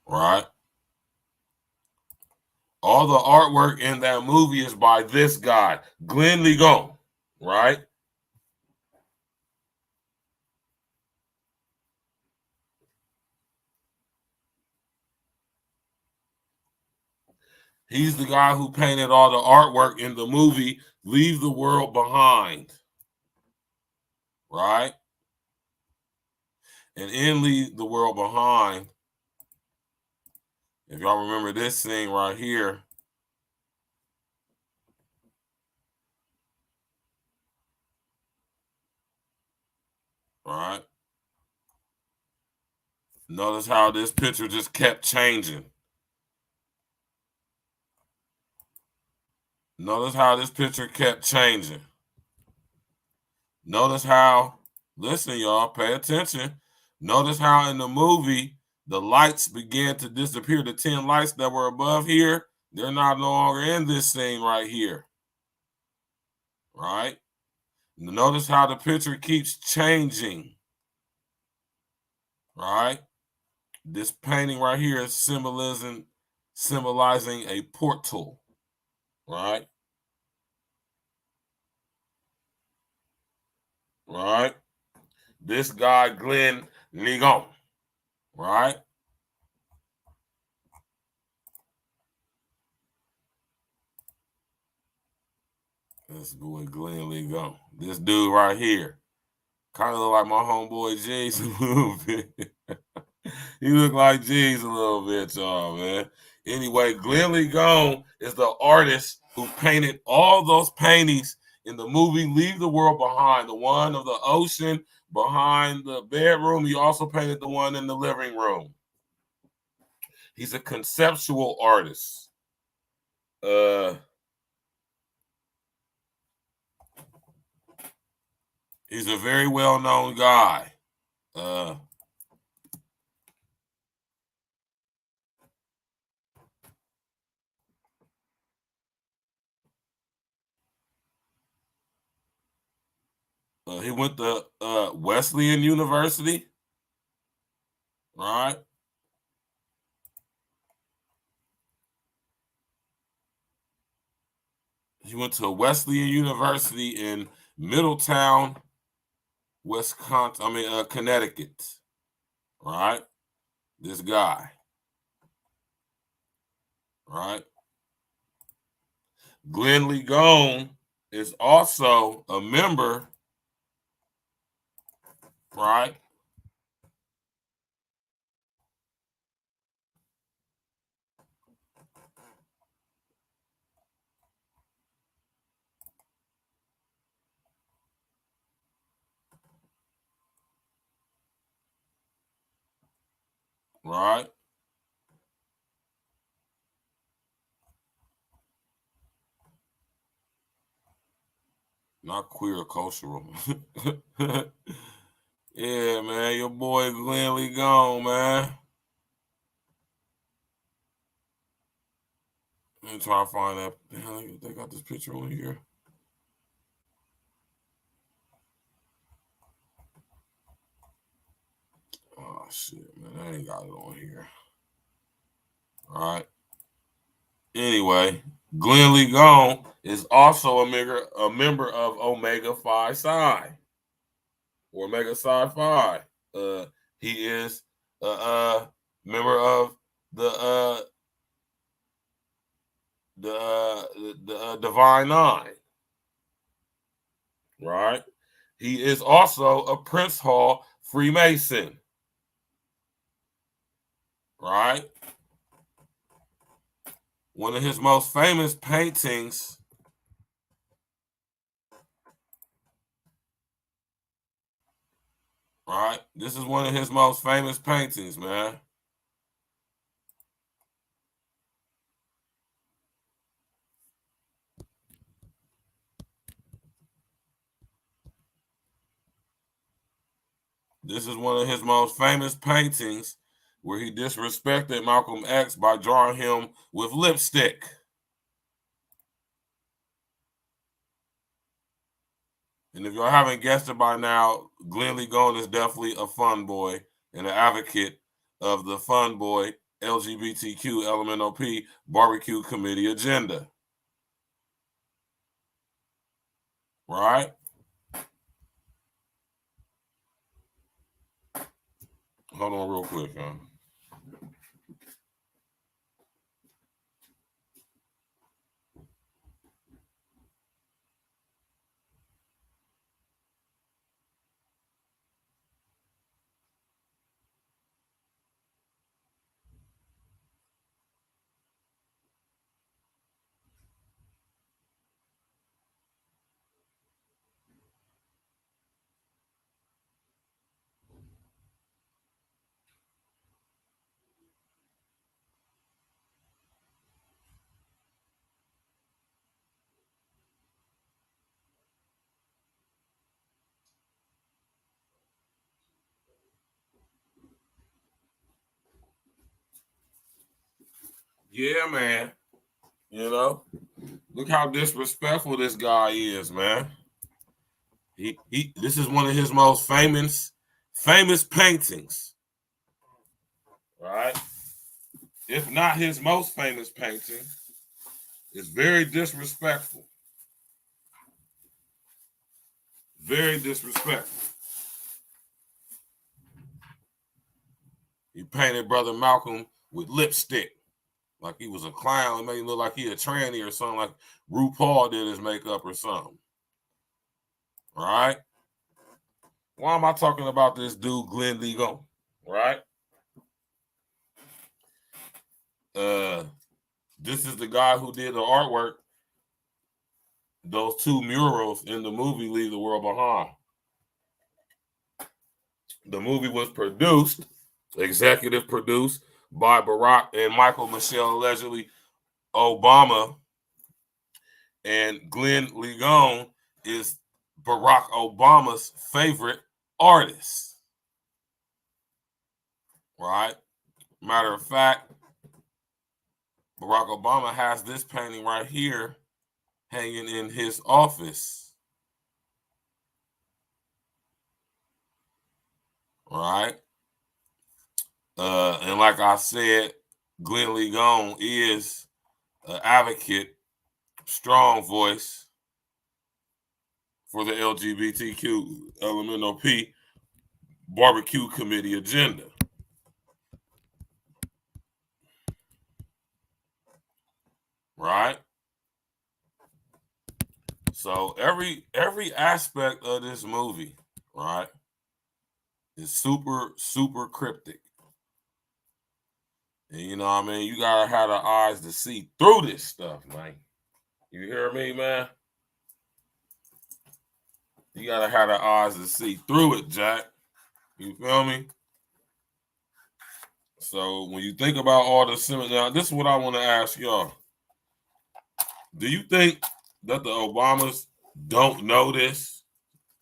Right. All the artwork in that movie is by this guy, Glenn Ligon, right? He's the guy who painted all the artwork in the movie Leave the World Behind, right? And in Leave the World Behind, if y'all remember this scene right here, right? Notice how this picture just kept changing. Notice how this picture kept changing. Notice how, listen, y'all, pay attention. Notice how in the movie, the lights began to disappear. The 10 lights that were above here, they're not no longer in this scene right here. Right? Notice how the picture keeps changing. Right? This painting right here is symbolizing a portal. Right? Right? This guy, Glenn Ligon. Right? This boy Glenn Ligon. This dude right here. Kind of look like my homeboy J's a little bit. He look like J's a little bit, y'all, man. Anyway, Glenn Ligon is the artist who painted all those paintings in the movie Leave the World Behind. The one of the ocean behind the bedroom. He also painted the one in the living room. He's a conceptual artist. He's a very well-known guy. He went to Wesleyan University, right? He went to Wesleyan University in Middletown, Connecticut, right? This guy. Right? Glenn Lee Gone is also a member, right? Right? Not queer cultural. Yeah, man. Your boy Glenn Lee Gone, man. Let me try to find that. Damn, they got this picture on here. Oh, shit, man. I ain't got it on here. All right. Anyway, Glenn Lee Gone is also a member of Omega Phi Psi. Or Omega Psi Phi. He is a member of the Divine Nine. Right? He is also a Prince Hall Freemason. Right? One of his most famous paintings right? This is one of his most famous paintings, man. This is one of his most famous paintings where he disrespected Malcolm X by drawing him with lipstick. And if y'all haven't guessed it by now, Glenn Lee Gone is definitely a fun boy and an advocate of the fun boy LGBTQ LMNOP barbecue committee agenda. Right? Hold on real quick, huh? Yeah, man. You know, look how disrespectful this guy is, man. This is one of his most famous paintings, right? If not his most famous painting, it's very disrespectful. Very disrespectful. He painted Brother Malcolm with lipstick, like he was a clown. It made him look like he a tranny or something, like RuPaul did his makeup or something. All right? Why am I talking about this dude, Glenn Lee Gone? Right? This is the guy who did the artwork, those two murals in the movie Leave the World Behind. The movie was executive produced by Barack and Michael Michelle, allegedly Obama. And Glenn Lee Gone is Barack Obama's favorite artist. Right? Matter of fact, Barack Obama has this painting right here hanging in his office. Right? And like I said, Glenn Lee Gone is an advocate, strong voice for the LGBTQ LMNOP barbecue committee agenda. right? So every aspect of this movie, right, is super cryptic. And you know what I mean? You gotta have the eyes to see through this stuff, man. You hear me, man? You gotta have the eyes to see through it, Jack. You feel me? So when you think about all the now, this is what I want to ask y'all. Do you think that the Obamas don't know this?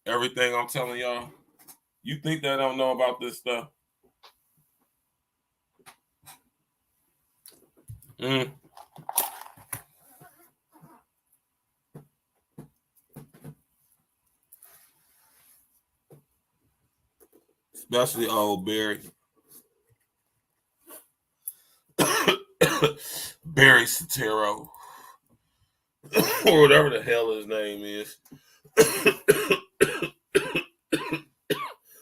Everything I'm telling y'all? You think they don't know about this stuff? Especially old Barry. Barry Sotero. Or whatever the hell his name is.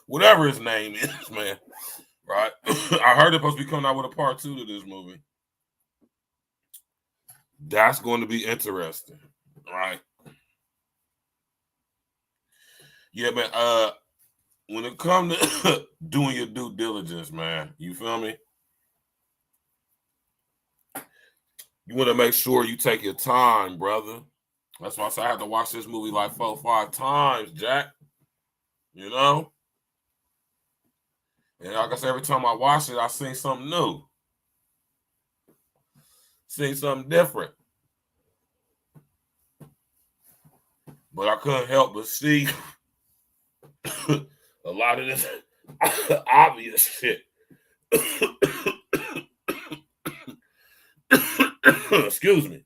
Whatever his name is, man. Right? I heard they're supposed to be coming out with a part 2 to this movie. That's going to be interesting. Right? Yeah, man. When it comes to doing your due diligence, man, you feel me? You want to make sure you take your time, brother. That's why I said I had to watch this movie like 4 or 5 times, Jack. You know? And like I said, every time I watch it, I see something new. See something different. But I couldn't help but see a lot of this obvious shit. Excuse me.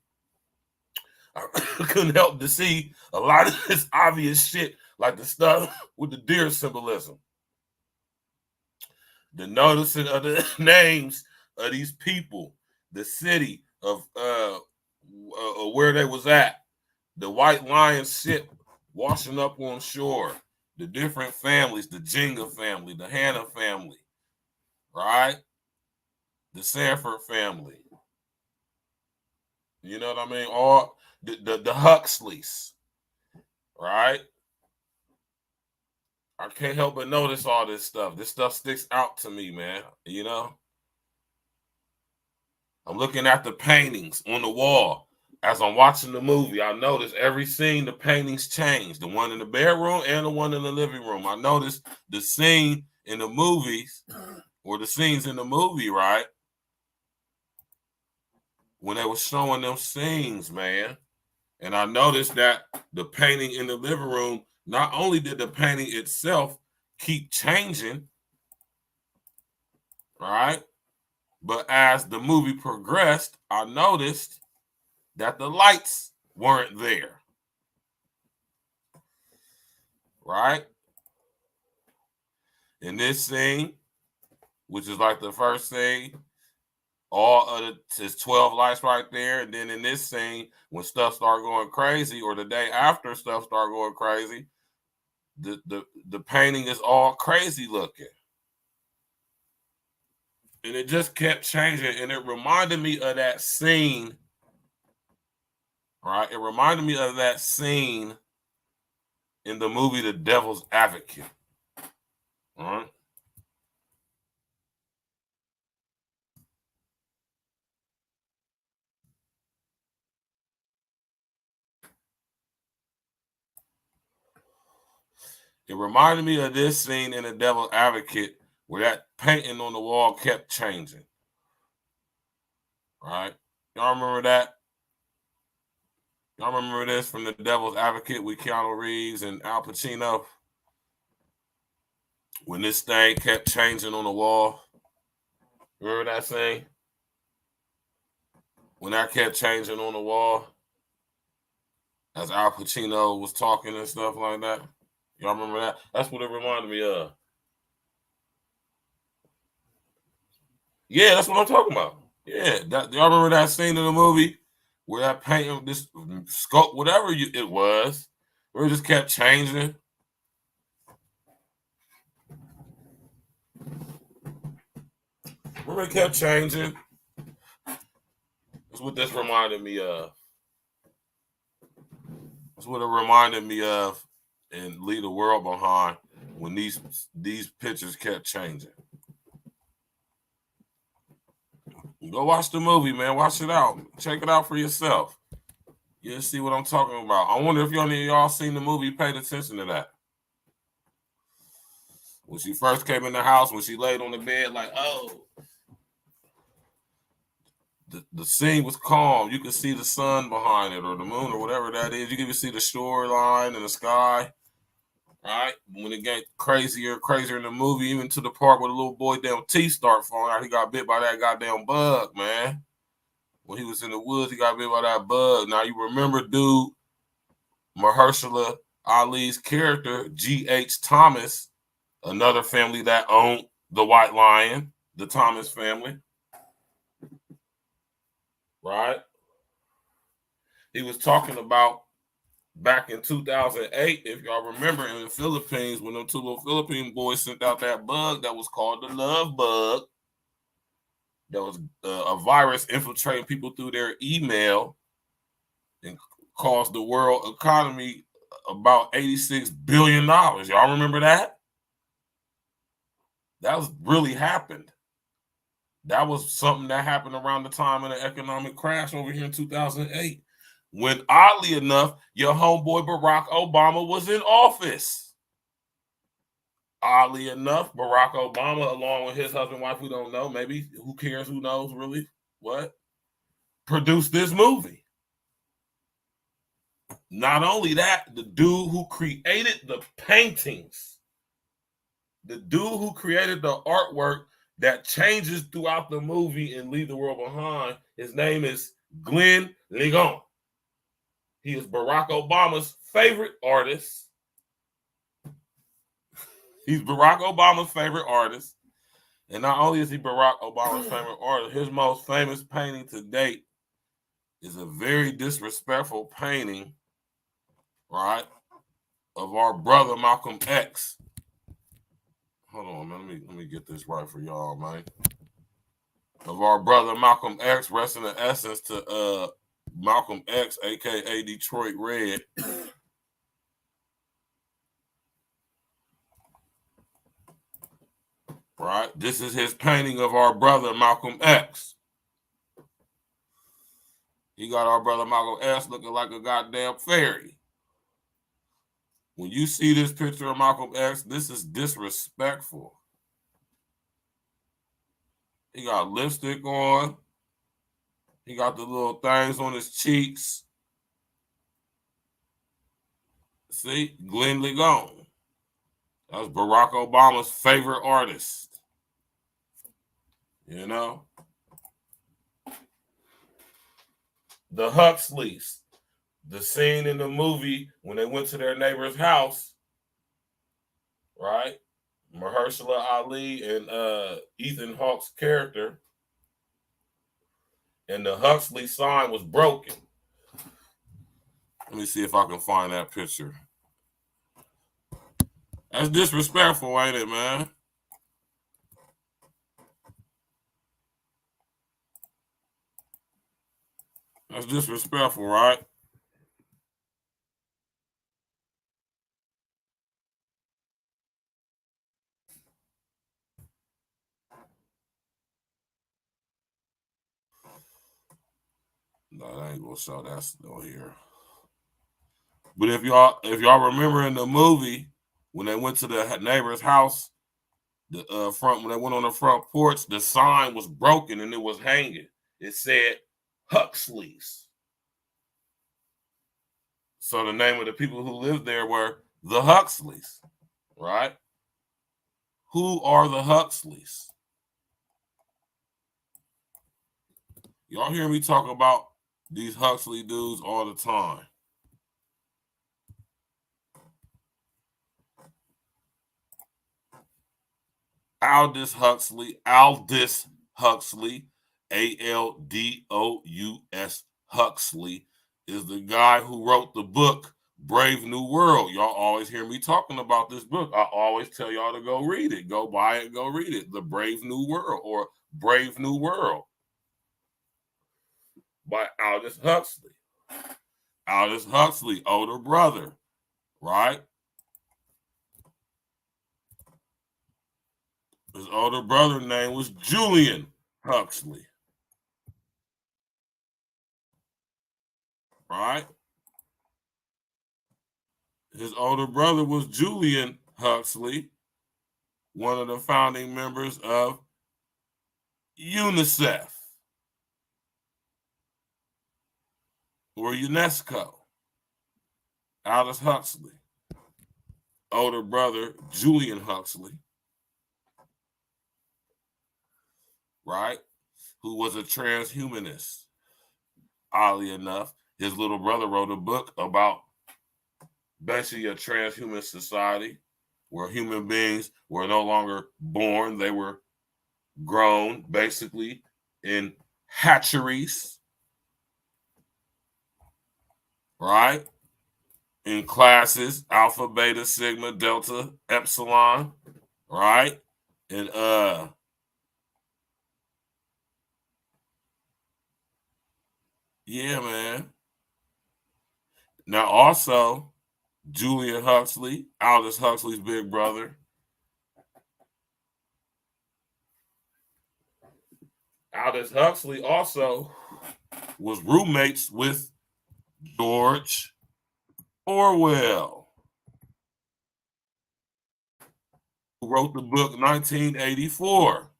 I couldn't help to see a lot of this obvious shit, like the stuff with the deer symbolism. The noticing of the names of these people, the city of where they was at, the White Lion ship washing up on shore, the different families, the Jenga family, the Hanna family, right? The Sanford family. You know what I mean? All the Huxleys, right? I can't help but notice all this stuff. This stuff sticks out to me, man. You know? I'm looking at the paintings on the wall. As I'm watching the movie, I notice every scene, the paintings change. The one in the bedroom and the one in the living room. I noticed the scene in the movies, or the scenes in the movie, right? When they were showing them scenes, man. And I noticed that the painting in the living room, not only did the painting itself keep changing, right? But as the movie progressed, I noticed that the lights weren't there, right? In this scene, which is like the first scene, all of it's 12 lights right there. And then in this scene, when stuff started going crazy, or the day after stuff started going crazy, the painting is all crazy looking. And it just kept changing. And it reminded me of that scene, right? It reminded me of that scene in the movie The Devil's Advocate. All right. It reminded me of this scene in The Devil's Advocate where that painting on the wall kept changing. Right? Y'all remember that? Y'all remember this from The Devil's Advocate with Keanu Reeves and Al Pacino? When this thing kept changing on the wall. Remember that scene? When that kept changing on the wall as Al Pacino was talking and stuff like that. Y'all remember that? That's what it reminded me of. Yeah, that's what I'm talking about. Yeah, y'all remember that scene in the movie where that painting, this sculpt, whatever it was, where it just kept changing. Remember it kept changing? That's what this reminded me of. That's what it reminded me of in Leave the World Behind when these pictures kept changing. Go watch the movie, man. Watch it out. Check it out for yourself. You'll see what I'm talking about. I wonder if y'all seen the movie, paid attention to that. When she first came in the house, when she laid on the bed, like, oh. The scene was calm. You could see the sun behind it or the moon or whatever that is. You can even see the shoreline and the sky. Right? When it get crazier and crazier in the movie, even to the part where the little boy damn teeth start falling out, he got bit by that goddamn bug, man. When he was in the woods, he got bit by that bug. Now, you remember, dude, Mahershala Ali's character, G.H. Thomas, another family that owned the White Lion, the Thomas family. Right? He was talking about back in 2008, if y'all remember, in the Philippines, when them two little Philippine boys sent out that bug that was called the love bug, that was a virus infiltrating people through their email and cost the world economy about $86 billion. Y'all remember that? That was really happened. That was something that happened around the time of the economic crash over here in 2008. When, oddly enough, your homeboy Barack Obama was in office. Oddly enough, Barack Obama, along with his husband, wife, we don't know, maybe, who cares, who knows, really, what, produced this movie. Not only that, the dude who created the paintings, the dude who created the artwork that changes throughout the movie and Leave the World Behind, his name is Glenn Ligon. He is Barack Obama's favorite artist. He's Barack Obama's favorite artist. And not only is he Barack Obama's favorite artist, his most famous painting to date is a very disrespectful painting, right, of our brother Malcolm X. Hold on, man. Let me get this right for y'all, man. Of our brother Malcolm X, rest in the essence to Malcolm X, aka Detroit Red. Right? This is his painting of our brother Malcolm X. He got our brother Malcolm X looking like a goddamn fairy. When you see this picture of Malcolm X, this is disrespectful. He got lipstick on. He got the little things on his cheeks. See, Glenn Ligon. That's Barack Obama's favorite artist. You know? The Huxleys. The scene in the movie when they went to their neighbor's house, right? Mahershala Ali and Ethan Hawke's character, and the Huxley sign was broken. Let me see if I can find that picture. That's disrespectful, ain't it, man? That's disrespectful, right? No, that ain't gonna show that on here. But if y'all remember in the movie when they went to the neighbor's house, the front when they went on the front porch, the sign was broken and it was hanging. It said Huxleys. So the name of the people who lived there were the Huxleys, right? Who are the Huxleys? Y'all hear me talk about these Huxley dudes all the time. Aldous Huxley, Aldous Aldous Huxley is the guy who wrote the book Brave New World. Y'all always hear me talking about this book. I always tell y'all to go read it. Go buy it, go read it. The Brave New World or Brave New World. by Aldous Huxley. Aldous Huxley, older brother, right? His older brother's name was Julian Huxley, right? His older brother was Julian Huxley, one of the founding members of UNICEF or UNESCO. Aldous Huxley, older brother Julian Huxley, right? Who was a transhumanist. Oddly enough, his little brother wrote a book about basically a transhuman society where human beings were no longer born, they were grown basically in hatcheries, right? In classes, alpha, beta, sigma, delta, epsilon, right? And yeah, man. Now also, Julian Huxley, Aldous Huxley's big brother. Aldous Huxley also was roommates with George Orwell, who wrote the book 1984,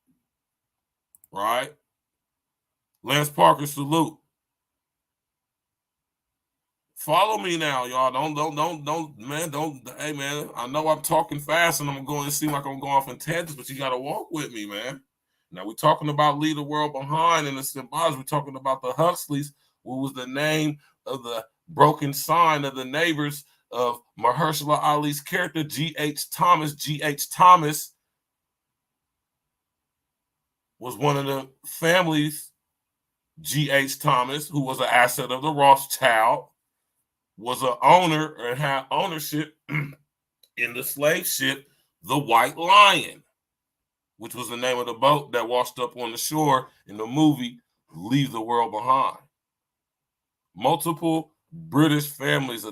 right? Lance Parker, salute. Follow me now, y'all. Don't, man. Hey, man. I know I'm talking fast and I'm going to seem like I'm going off in tangents, but you got to walk with me, man. Now, we're talking about Leave the World Behind and the symbology. We're talking about the Huxleys, what was the name of the broken sign of the neighbors of Mahershala Ali's character, G.H. Thomas. G.H. Thomas was one of the families, G.H. Thomas, who was an asset of the Rothschild, was an owner and had ownership in the slave ship, the White Lion, which was the name of the boat that washed up on the shore in the movie Leave the World Behind. Multiple British families,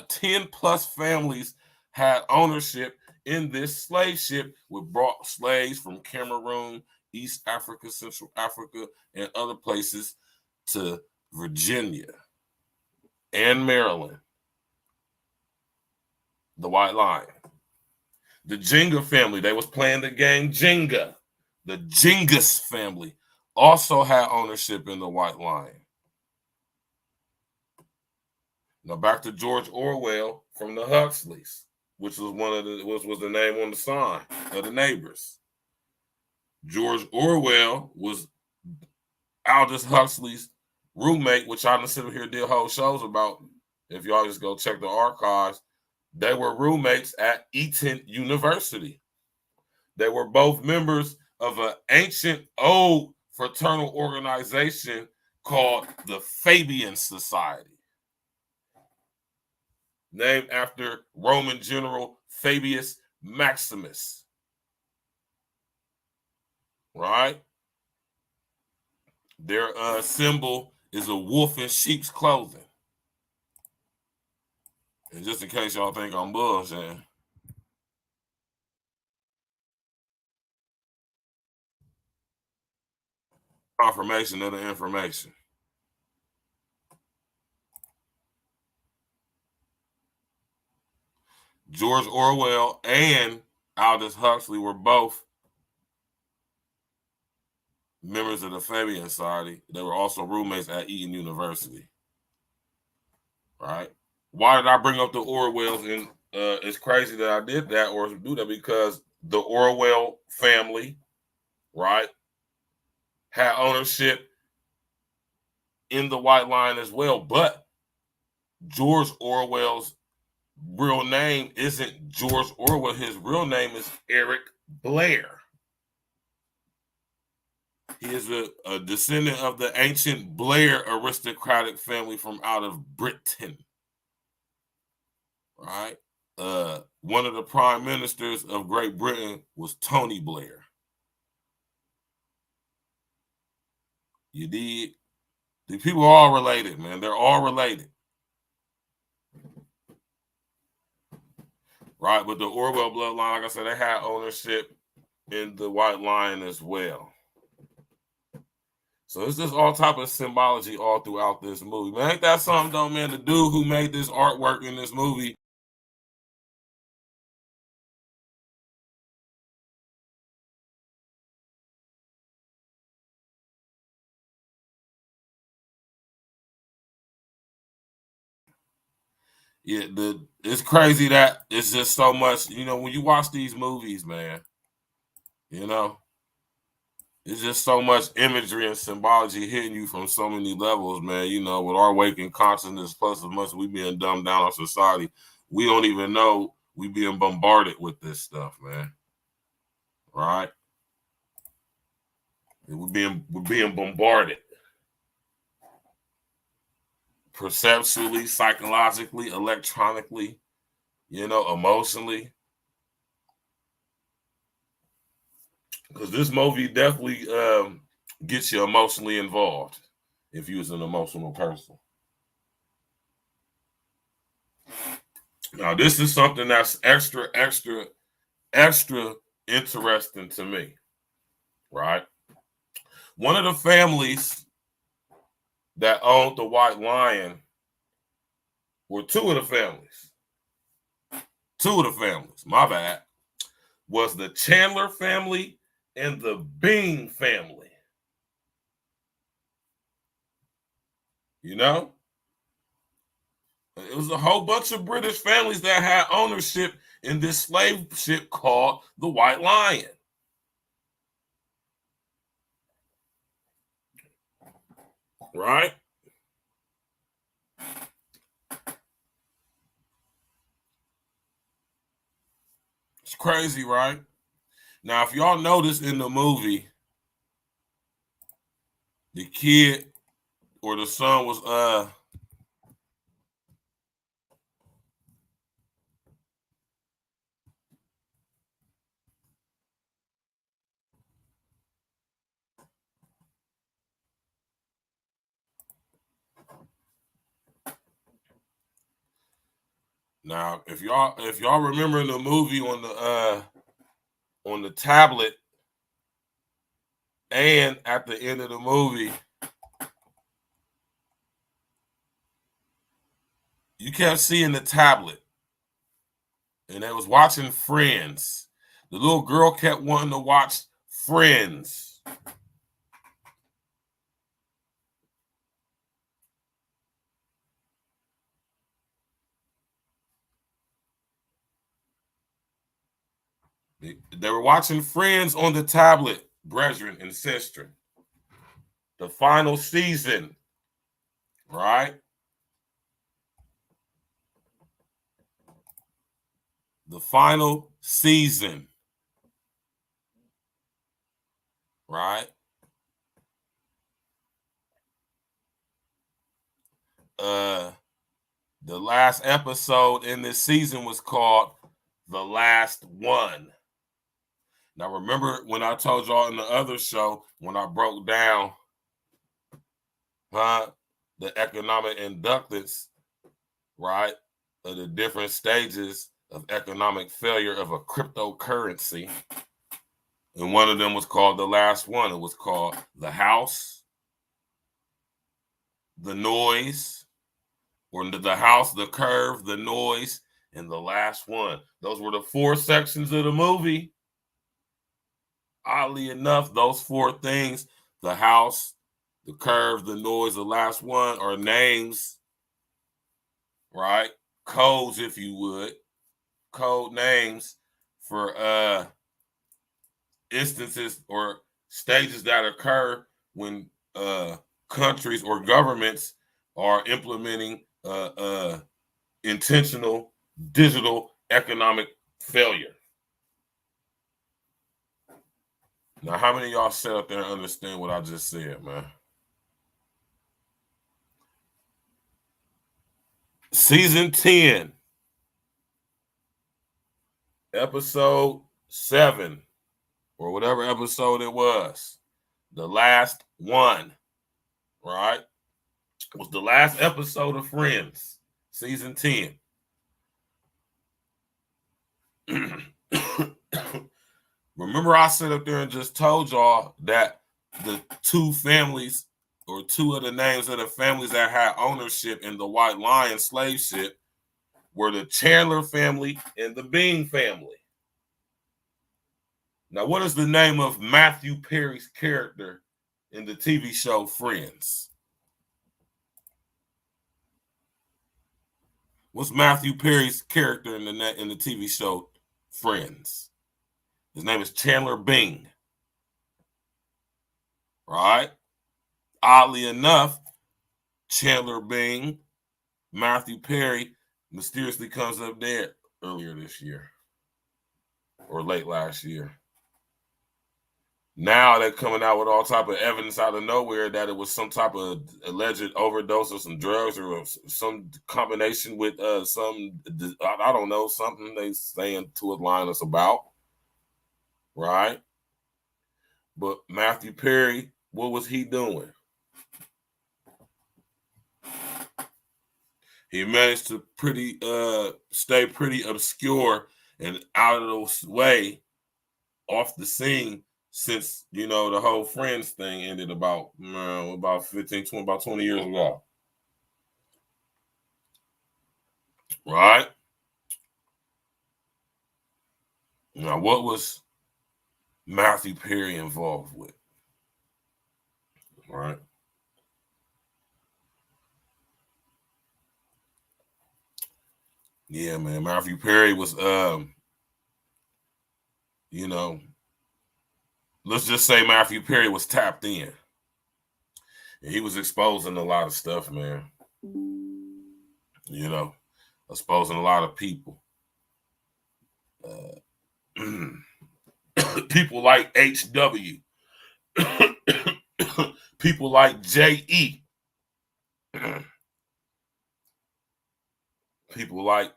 10 plus families, had ownership in this slave ship, which brought slaves from Cameroon, East Africa, Central Africa, and other places to Virginia and Maryland. The White Lion. The Jenga family, they was playing the game Jenga. The Genghis family also had ownership in the White Lion. Now back to George Orwell from the Huxleys, which was was the name on the sign of the neighbors. George Orwell was Aldous Huxley's roommate, which I consider here did whole shows about. If y'all just go check the archives, they were roommates at Eton University. They were both members of an ancient old fraternal organization called the Fabian Society, named after Roman general Fabius Maximus. Right? Their symbol is a wolf in sheep's clothing. And just in case y'all think I'm bullshitting, confirmation of the information. George Orwell and Aldous Huxley were both members of the Fabian Society. They were also roommates at Eton University. Right? Why did I bring up the Orwells? And it's crazy that I did that or do that because the Orwell family, right, had ownership in the White Lion as well. But George Orwell's real name isn't George Orwell. His real name is Eric Blair. He is a descendant of the ancient Blair aristocratic family from out of Britain. Right? One of the prime ministers of Great Britain was Tony Blair. You did? The people are all related, man. They're all related. Right? But the Orwell bloodline, like I said, they had ownership in the White Lion as well. So it's just all type of symbology all throughout this movie. Man, ain't that something though, man? The dude who made this artwork in this movie, yeah, it's crazy that it's just so much, you know, when you watch these movies, man, you know, it's just so much imagery and symbology hitting you from so many levels, man. You know, with our waking consciousness, plus as much as we being dumbed down on society, we don't even know we being bombarded with this stuff, man. Right? We're being bombarded. Perceptually, psychologically, electronically, you know, emotionally. Because this movie definitely gets you emotionally involved if you was an emotional person. Now, this is something that's extra interesting to me, right? One of the families that owned the White Lion were two of the families. My bad. Was the Chandler family and the Bing family. You know? It was a whole bunch of British families that had ownership in this slave ship called the White Lion. Right? It's crazy, right? Now, if y'all notice in the movie, the kid or the son was now if y'all remember in the movie on the tablet and at the end of the movie, you kept seeing the tablet and they was watching Friends. The little girl kept wanting to watch Friends. They were watching Friends on the tablet, brethren and sister. The final season, right? The final season, right? The last episode in this season was called The Last One. Now, remember when I told y'all in the other show, when I broke down the economic inductance, right, of the different stages of economic failure of a cryptocurrency, and one of them was called The Last One. It was called The House, The Noise, or The House, The Curve, The Noise, and The Last One. Those were the four sections of the movie. Oddly enough, those four things, the house, the curve, the noise, the last one, are names, right? Codes, if you would. Code names for instances or stages that occur when countries or governments are implementing intentional digital economic failure. Now, how many of y'all sit up there and understand what I just said, man? Season 10, episode 7, or whatever episode it was, The Last One, right? was the last episode of Friends, season 10. Remember, I sat up there and just told y'all that the two families, or two of the names of the families that had ownership in the White Lion slave ship, were the Chandler family and the Bean family. Now, what is the name of Matthew Perry's character in the TV show Friends? What's Matthew Perry's character in the TV show Friends? His name is Chandler Bing. Right? Oddly enough, Chandler Bing, Matthew Perry, mysteriously comes up dead earlier this year or late last year. Now they're coming out with all type of evidence out of nowhere that it was some type of alleged overdose of some drugs or some combination with some, I don't know, something they saying to align us about, right? But Matthew Perry, what was he doing? He managed to stay pretty obscure and out of the way, off the scene, since, you know, the whole Friends thing ended about 20 years ago. Right? Now, what was Matthew Perry involved with? Right? Yeah, man. Matthew Perry was, you know, let's just say Matthew Perry was tapped in. And he was exposing a lot of stuff, man. You know, exposing a lot of people. People like HW. People like JE. People like,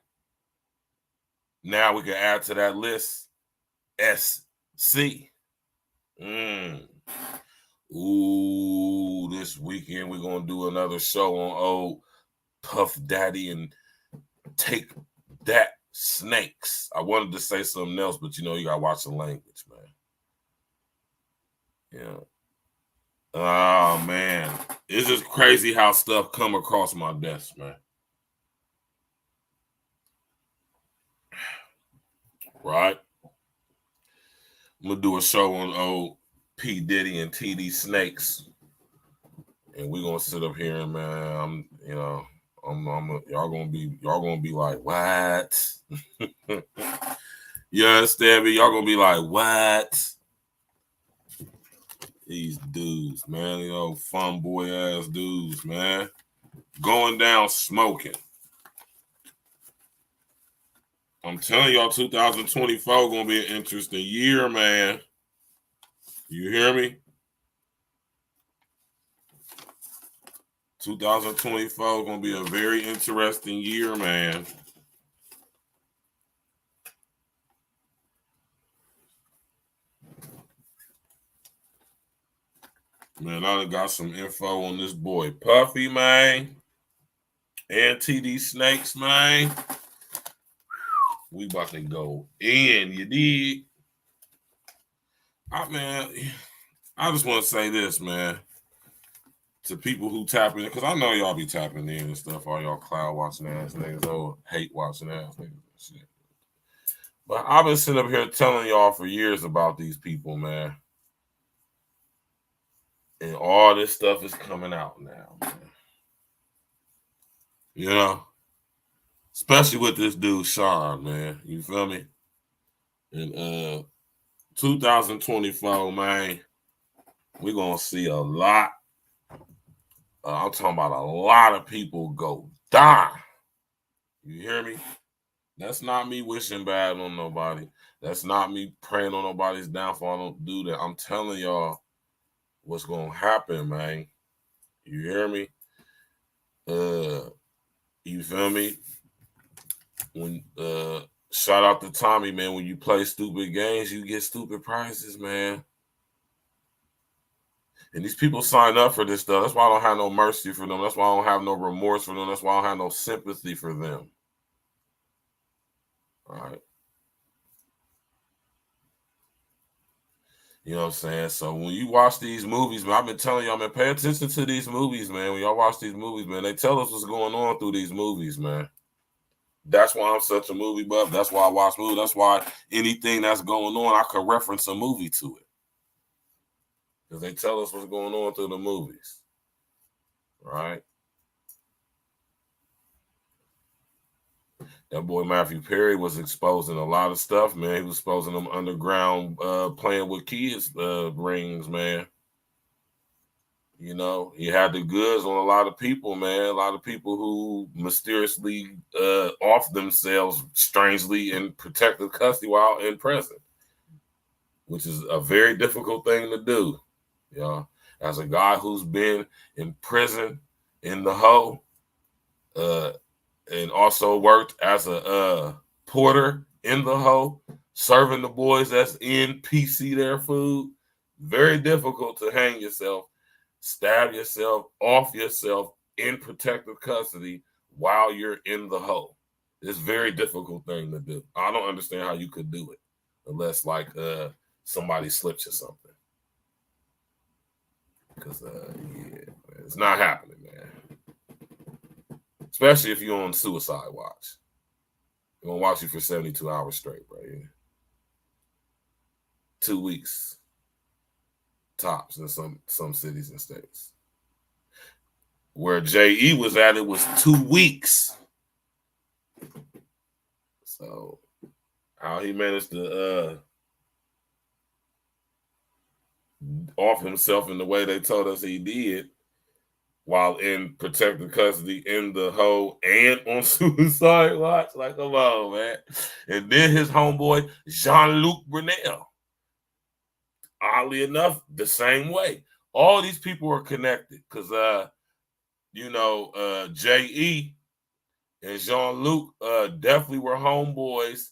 now we can add to that list, SC. Ooh, this weekend we're going to do another show on old Puff Daddy and Take That Snakes. I wanted to say something else, but you know, you got to watch the language, man. Yeah. Oh, man. It's just crazy how stuff come across my desk, man. Right? I'm going to do a show on old P. Diddy and TD Snakes. And we're going to sit up here and, man, y'all going to be like, what? You understand me? Y'all going to be like, what? These dudes, man, you know, fun boy ass dudes, man. Going down smoking. I'm telling y'all, 2024 gonna be an interesting year, man. You hear me? 2024 gonna be a very interesting year, man. Man, I done got some info on this boy Puffy, man. And TD Snakes, man. We about to go in, you dig? I just want to say this, man, to people who tap in, because I know y'all be tapping in and stuff, all y'all cloud watching ass niggas, or hate watching ass niggas and shit. But I've been sitting up here telling y'all for years about these people, man. And all this stuff is coming out now, man. You know? Especially with this dude, Sean, man. You feel me? And 2024, man, we're going to see a lot. I'm talking about a lot of people go die. You hear me? That's not me wishing bad on nobody. That's not me praying on nobody's downfall. I don't do that. I'm telling y'all what's going to happen, man. You hear me? You feel me? When shout out to Tommy, man. When you play stupid games, you get stupid prizes, man. And these people sign up for this stuff. That's why I don't have no mercy for them. That's why I don't have no remorse for them. That's why I don't have no sympathy for them. All right. You know what I'm saying? So when you watch these movies, man, I've been telling y'all, man, pay attention to these movies, man. When y'all watch these movies, man, they tell us what's going on through these movies, man. That's why I'm such a movie buff. That's why I watch movies. That's why anything that's going on, I could reference a movie to it. Because they tell us what's going on through the movies. Right? That boy Matthew Perry was exposing a lot of stuff, man. He was exposing them underground playing with kids rings, man. You know, he had the goods on a lot of people, man. A lot of people who mysteriously off themselves strangely in protective custody while in prison, which is a very difficult thing to do. You know, as a guy who's been in prison in the hole, and also worked as a porter in the hole, serving the boys that's in PC their food. Very difficult to hang yourself, stab yourself, off yourself in protective custody while you're in the hole. It's a very difficult thing to do. I don't understand how you could do it unless like somebody slips you something. Because yeah, it's not happening, man. Especially if you're on suicide watch. They're going to watch you for 72 hours straight, bro. Yeah. 2 weeks. Tops in some cities and states. Where J.E. was at, it was 2 weeks. So, how he managed to off himself in the way they told us he did, while in protective custody in the hole and on suicide watch. Like, come on, man. And then his homeboy, Jean-Luc Brunel. Oddly enough, the same way. All these people are connected because, J.E. and Jean-Luc definitely were homeboys,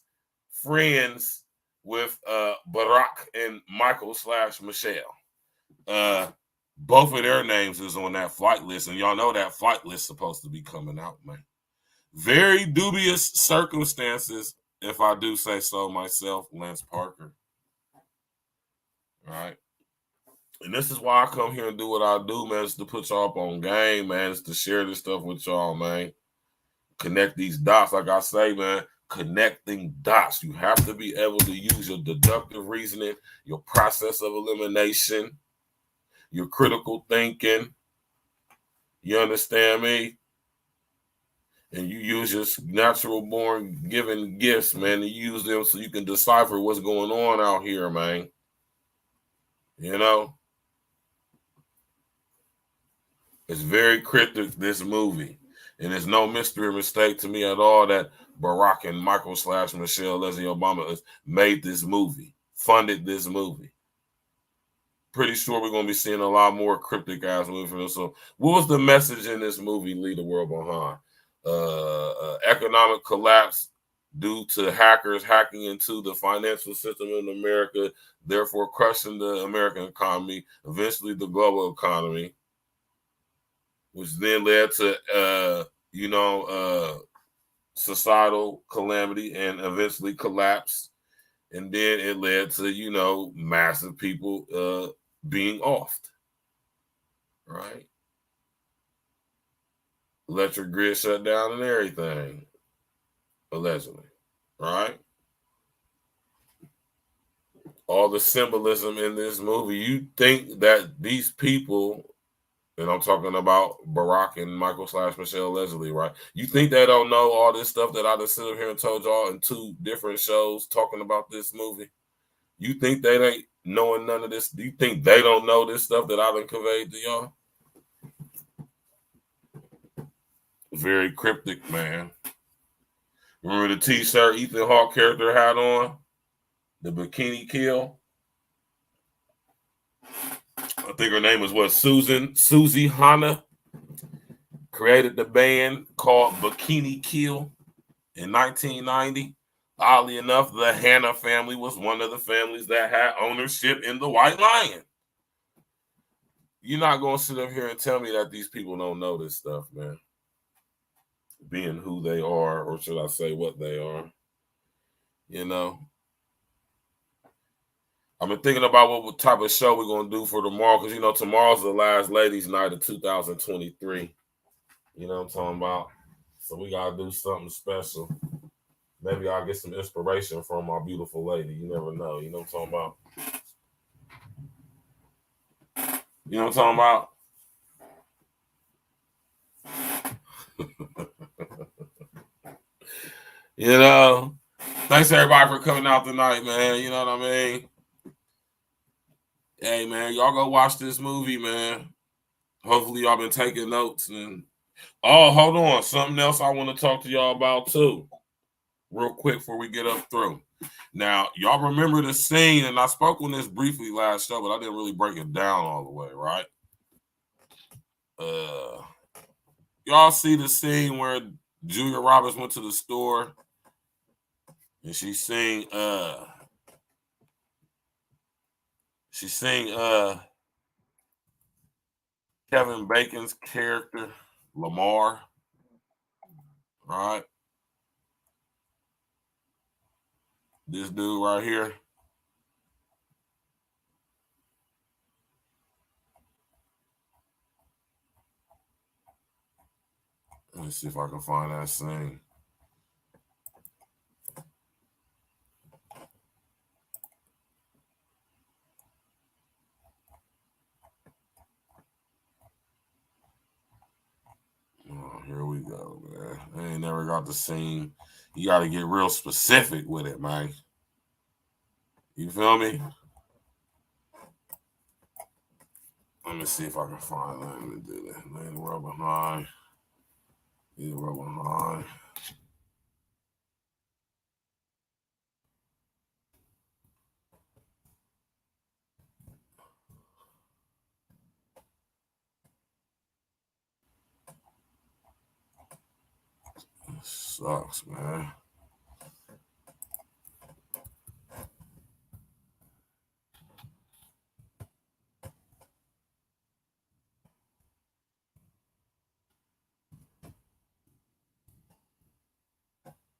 friends with Barack and Michael / Michelle. Both of their names is on that flight list, and y'all know that flight list is supposed to be coming out, man. Very dubious circumstances, if I do say so myself, Lance Parker. All right. And this is why I come here and do what I do, man. It's to put y'all up on game, man. It's to share this stuff with y'all, man. Connect these dots. Like I say, man, connecting dots. You have to be able to use your deductive reasoning, your process of elimination, your critical thinking. You understand me? And you use your natural born given gifts, man, and use them so you can decipher what's going on out here, man. You know? It's very cryptic, this movie. And it's no mystery or mistake to me at all that Barack and Michael / Michelle Leslie Obama made this movie, funded this movie. Pretty sure we're going to be seeing a lot more cryptic ass movies from them. So what was the message in this movie, Leave the World Behind? Economic collapse due to hackers hacking into the financial system in America, therefore crushing the American economy, eventually the global economy, which then led to, societal calamity and eventually collapse. And then it led to, massive people being offed, right? Electric grid shut down and everything, allegedly, right? All the symbolism in this movie. You think that these people, and I'm talking about Barack and Michael / Michelle Leslie, right? You think they don't know all this stuff that I just sit up here and told y'all in 2 different shows talking about this movie? You think they ain't knowing none of this? Do you think they don't know this stuff that I've been conveyed to y'all? Very cryptic, man. Remember the t-shirt Ethan Hawke character had on? The Bikini Kill? I think her name was Susie Hanna. Created the band called Bikini Kill in 1990. Oddly enough, the Hanna family was one of the families that had ownership in the White Lion. you're not gonna sit up here and tell me that these people don't know this stuff, man. Being who they are, or should I say what they are. You know. I've been thinking about what type of show we're gonna do for tomorrow, because you know tomorrow's the last ladies' night of 2023. You know what I'm talking about? So we gotta do something special. Maybe I'll get some inspiration from our beautiful lady. You never know. You know what I'm talking about? You know what I'm talking about? You know, thanks everybody for coming out tonight, man. You know what I mean? Hey, man, y'all go watch this movie, man. Hopefully y'all been taking notes. And oh, hold on. Something else I want to talk to y'all about, too. Real quick before we get up through. Now, y'all remember the scene, and I spoke on this briefly last show, but I didn't really break it down all the way, right? Y'all see the scene where Julia Roberts went to the store and she sang Kevin Bacon's character, Lamar, right? This dude right here. Let me see if I can find that scene. Oh, here we go, man. I ain't never got the scene. You got to get real specific with it, man. You feel me? Let me see if I can find that. Let me do that. Lay the world behind. Leave the world behind. It sucks, man.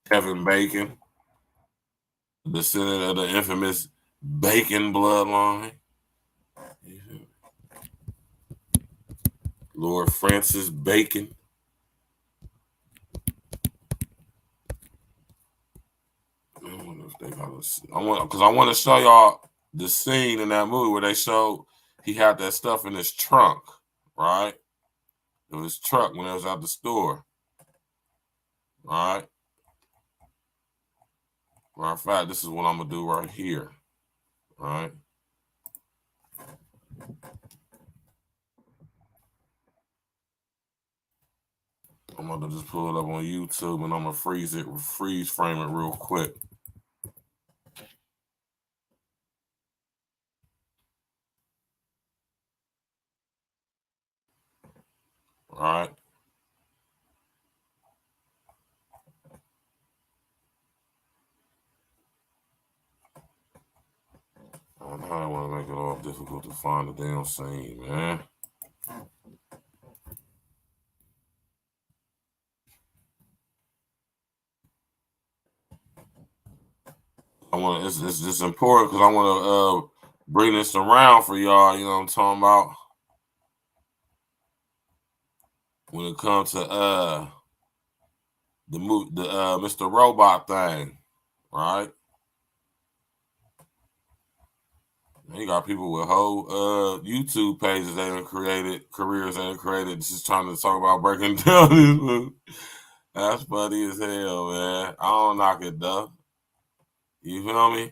Kevin Bacon, descendant of the infamous Bacon bloodline. Lord Francis Bacon. I wonder if they got because I want to show y'all the scene in that movie where they showed he had that stuff in his trunk, right? It was truck when it was at the store, right? Matter of fact, this is what I'm gonna do right here, right? I'm gonna just pull it up on YouTube and I'm gonna freeze frame it real quick. All right. I don't want to make it all difficult to find the damn scene, man. It's just important because I want to bring this around for y'all. You know what I'm talking about? When it comes to the Mr. Robot thing, right? You got people with whole YouTube pages they done created, careers they done created, just trying to talk about breaking down this movie. That's funny as hell, man. I don't knock it though. You feel me?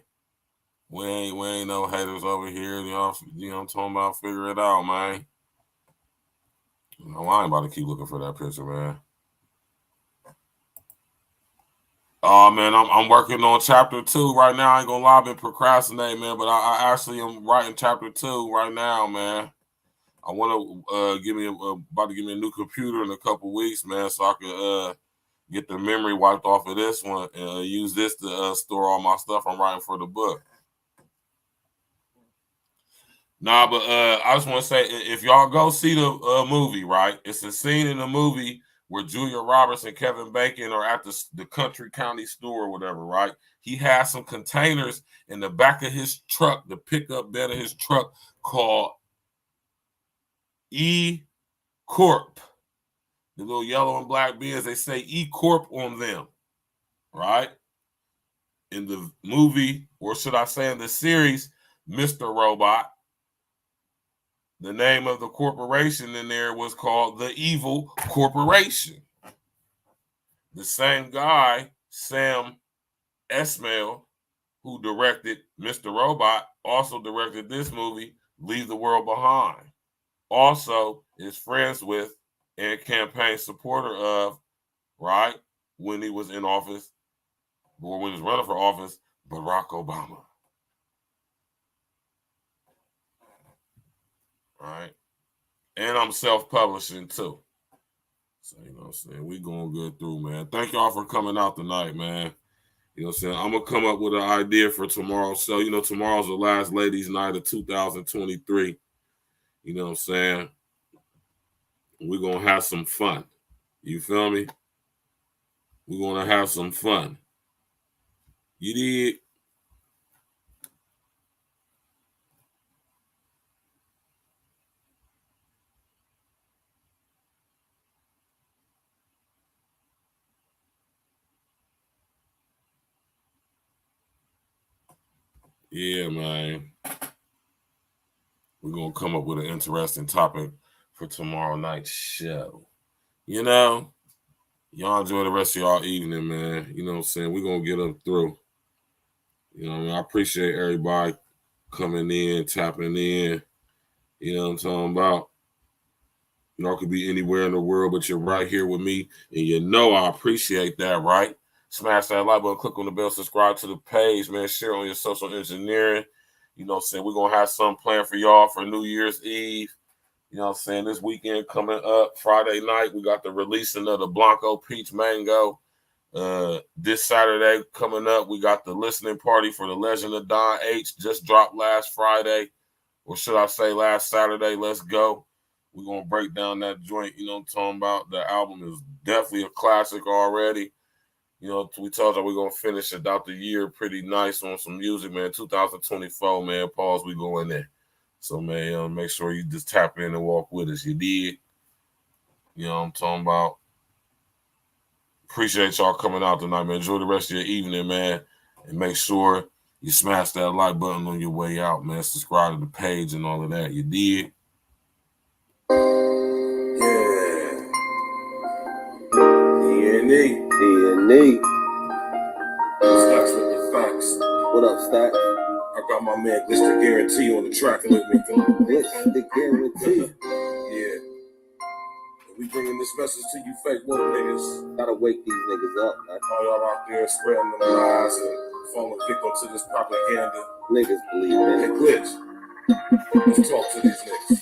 We ain't no haters over here. You know what I'm talking about? Figure it out, man. You know, I ain't about to keep looking for that picture, man. Oh man, I'm working on chapter 2 right now. I ain't gonna lie, I've been procrastinating, man, but I actually am writing chapter 2 right now, man. I want to about to give me a new computer in a couple weeks, man, so I can get the memory wiped off of this one and use this to store all my stuff I'm writing for the book. Nah, but I just want to say, if y'all go see the movie, right? It's a scene in the movie where Julia Roberts and Kevin Bacon are at the country county store or whatever, right? He has some containers in the back of his truck, the pickup bed of his truck, called E-Corp. The little yellow and black bins, they say E-Corp on them, right? In the movie, or should I say in the series, Mr. Robot, the name of the corporation in there was called the Evil Corporation. The same guy, Sam Esmail, who directed Mr. Robot, also directed this movie, Leave the World Behind. Also is friends with and campaign supporter of, right, when he was in office, or when he was running for office, Barack Obama. Right? And I'm self-publishing too. So, you know what I'm saying? We going good through, man. Thank y'all for coming out tonight, man. You know what I'm saying? I'm going to come up with an idea for tomorrow. So, you know, tomorrow's the last ladies' night of 2023. You know what I'm saying? We're going to have some fun. You feel me? We're going to have some fun. You did? Yeah, man. We're going to come up with an interesting topic for tomorrow night's show. You know, y'all enjoy the rest of y'all evening, man. You know what I'm saying? We're going to get them through. You know what I mean? I appreciate everybody coming in, tapping in. You know what I'm talking about? Y'all could be anywhere in the world, but you're right here with me. And you know I appreciate that, right? Smash that like button, click on the bell, subscribe to the page, man. Share on your social engineering. You know what I'm saying? We're going to have something planned for y'all for New Year's Eve. You know what I'm saying? This weekend coming up, Friday night, we got the releasing of the Blanco Peach Mango. This Saturday coming up, we got the listening party for the Legend of Don H. Just dropped last Friday. Or should I say last Saturday? Let's go. We're going to break down that joint. You know what I'm talking about? The album is definitely a classic already. You know, we told you we're going to finish it out the year pretty nice on some music, man. 2024, man. Pause, we go in there. So, man, make sure you just tap in and walk with us. You did. You know what I'm talking about? Appreciate y'all coming out tonight, man. Enjoy the rest of your evening, man. And make sure you smash that like button on your way out, man. Subscribe to the page and all of that. You did. D&E. Stacks with the facts. What up, Stacks? I got my man Glitch the Guarantee on the track with me. Glitch the Guarantee. Yeah. We bringing this message to you fake woke niggas. Gotta wake these niggas up, man. All y'all out there spreading them lies and falling victim to this propaganda. Niggas believe in Hey, it. Glitch. Let's talk to these niggas.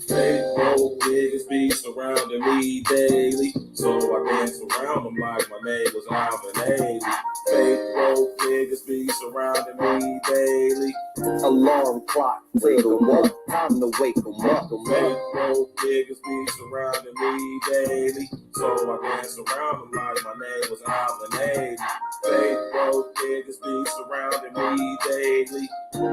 Fake woke niggas be surrounding me daily, so I dance around them like my name was Alvin Ailey. Fake woke niggas be surrounding me daily. Alarm clock, wake 'em up. Time to wake 'em up. Fake woke niggas be surrounding me daily, so I dance around them like my name was Alvin Ailey. Fake woke niggas be surrounding me daily.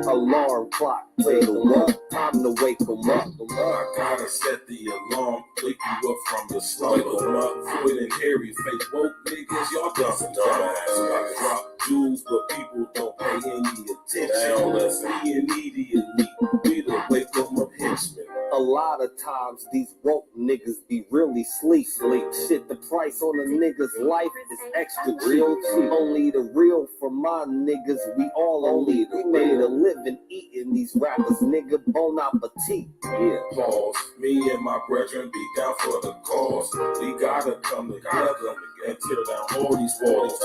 Alarm clock, wake 'em up. Time to wake 'em up. I gotta set the alarm, wake you up from the slumber. Wake 'em up, Floyd and Harry, fake woke niggas, y'all done some dumbass. I drop jewels, but people don't pay any attention. They don't listen immediately. We the wake 'em up henchmen. A lot of times these woke niggas be really sleep. Shit, the price on a nigga's life is extra real cheap. Only the real for my niggas, we all elite. We made a living eating these rappers, nigga, bon appetit. Yeah, pause. Me and my brethren be down for the cause. We gotta come together and tear down all these walls.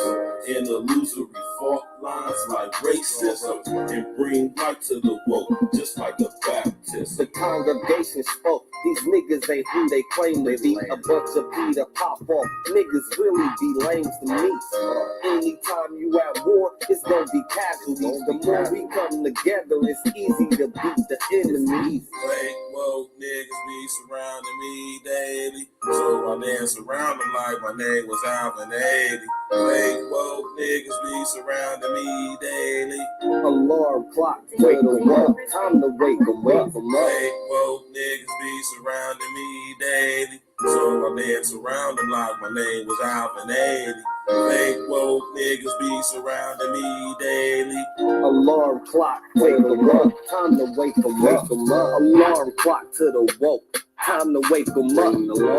In illusory fault lines like racism and bring light to the woke, just like the Baptist. The congregation spoke, These niggas ain't who they claim to be. A bunch of Peter pop off niggas really be lame to me. Anytime you at war, it's gonna be casualties. The more we come together, it's easy to beat the enemies. Fake woke niggas be surrounding me daily, so I dance around them like my name was Alvin 80. Fake woke niggas be surrounding me daily. Alarm clock, wake 'em up, time to wake 'em up. Fake woke niggas be surrounding me daily, so I dance around them like my name was Alvin 80. Fake woke niggas be surrounding me daily. Alarm clock, wake 'em up, time to wake 'em up. Alarm clock to the woke, time to wake 'em up.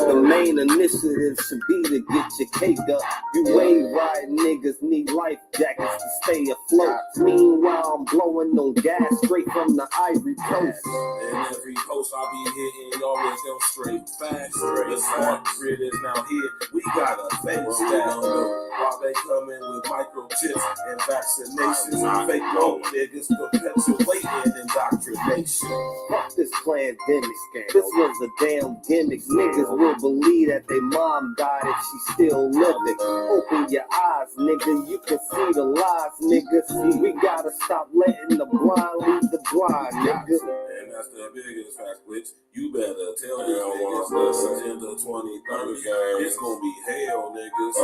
The main initiative should be to get your cake up. You wave riding niggas need life jackets to stay afloat. Meanwhile, I'm blowing on gas straight from the Ivory Coast. And every post I be hitting always go straight fast. The smart grid is now here. We got a face down low. While they coming with microchips and vaccinations, fake woke niggas perpetuating indoctrination. Fuck this pandemic. This was a damn gimmick. Niggas will believe that their mom died if she still living. Open your eyes, nigga. You can see the lies, nigga. See, we gotta stop letting the blind lead the blind, nigga. And that's the biggest fact, which you better tell these niggas. This Agenda 2030, it's gonna be hell, niggas.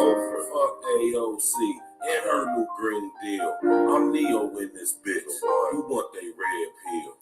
Fuck AOC and her new green deal. I'm Neo in this bitch. You want they red pill.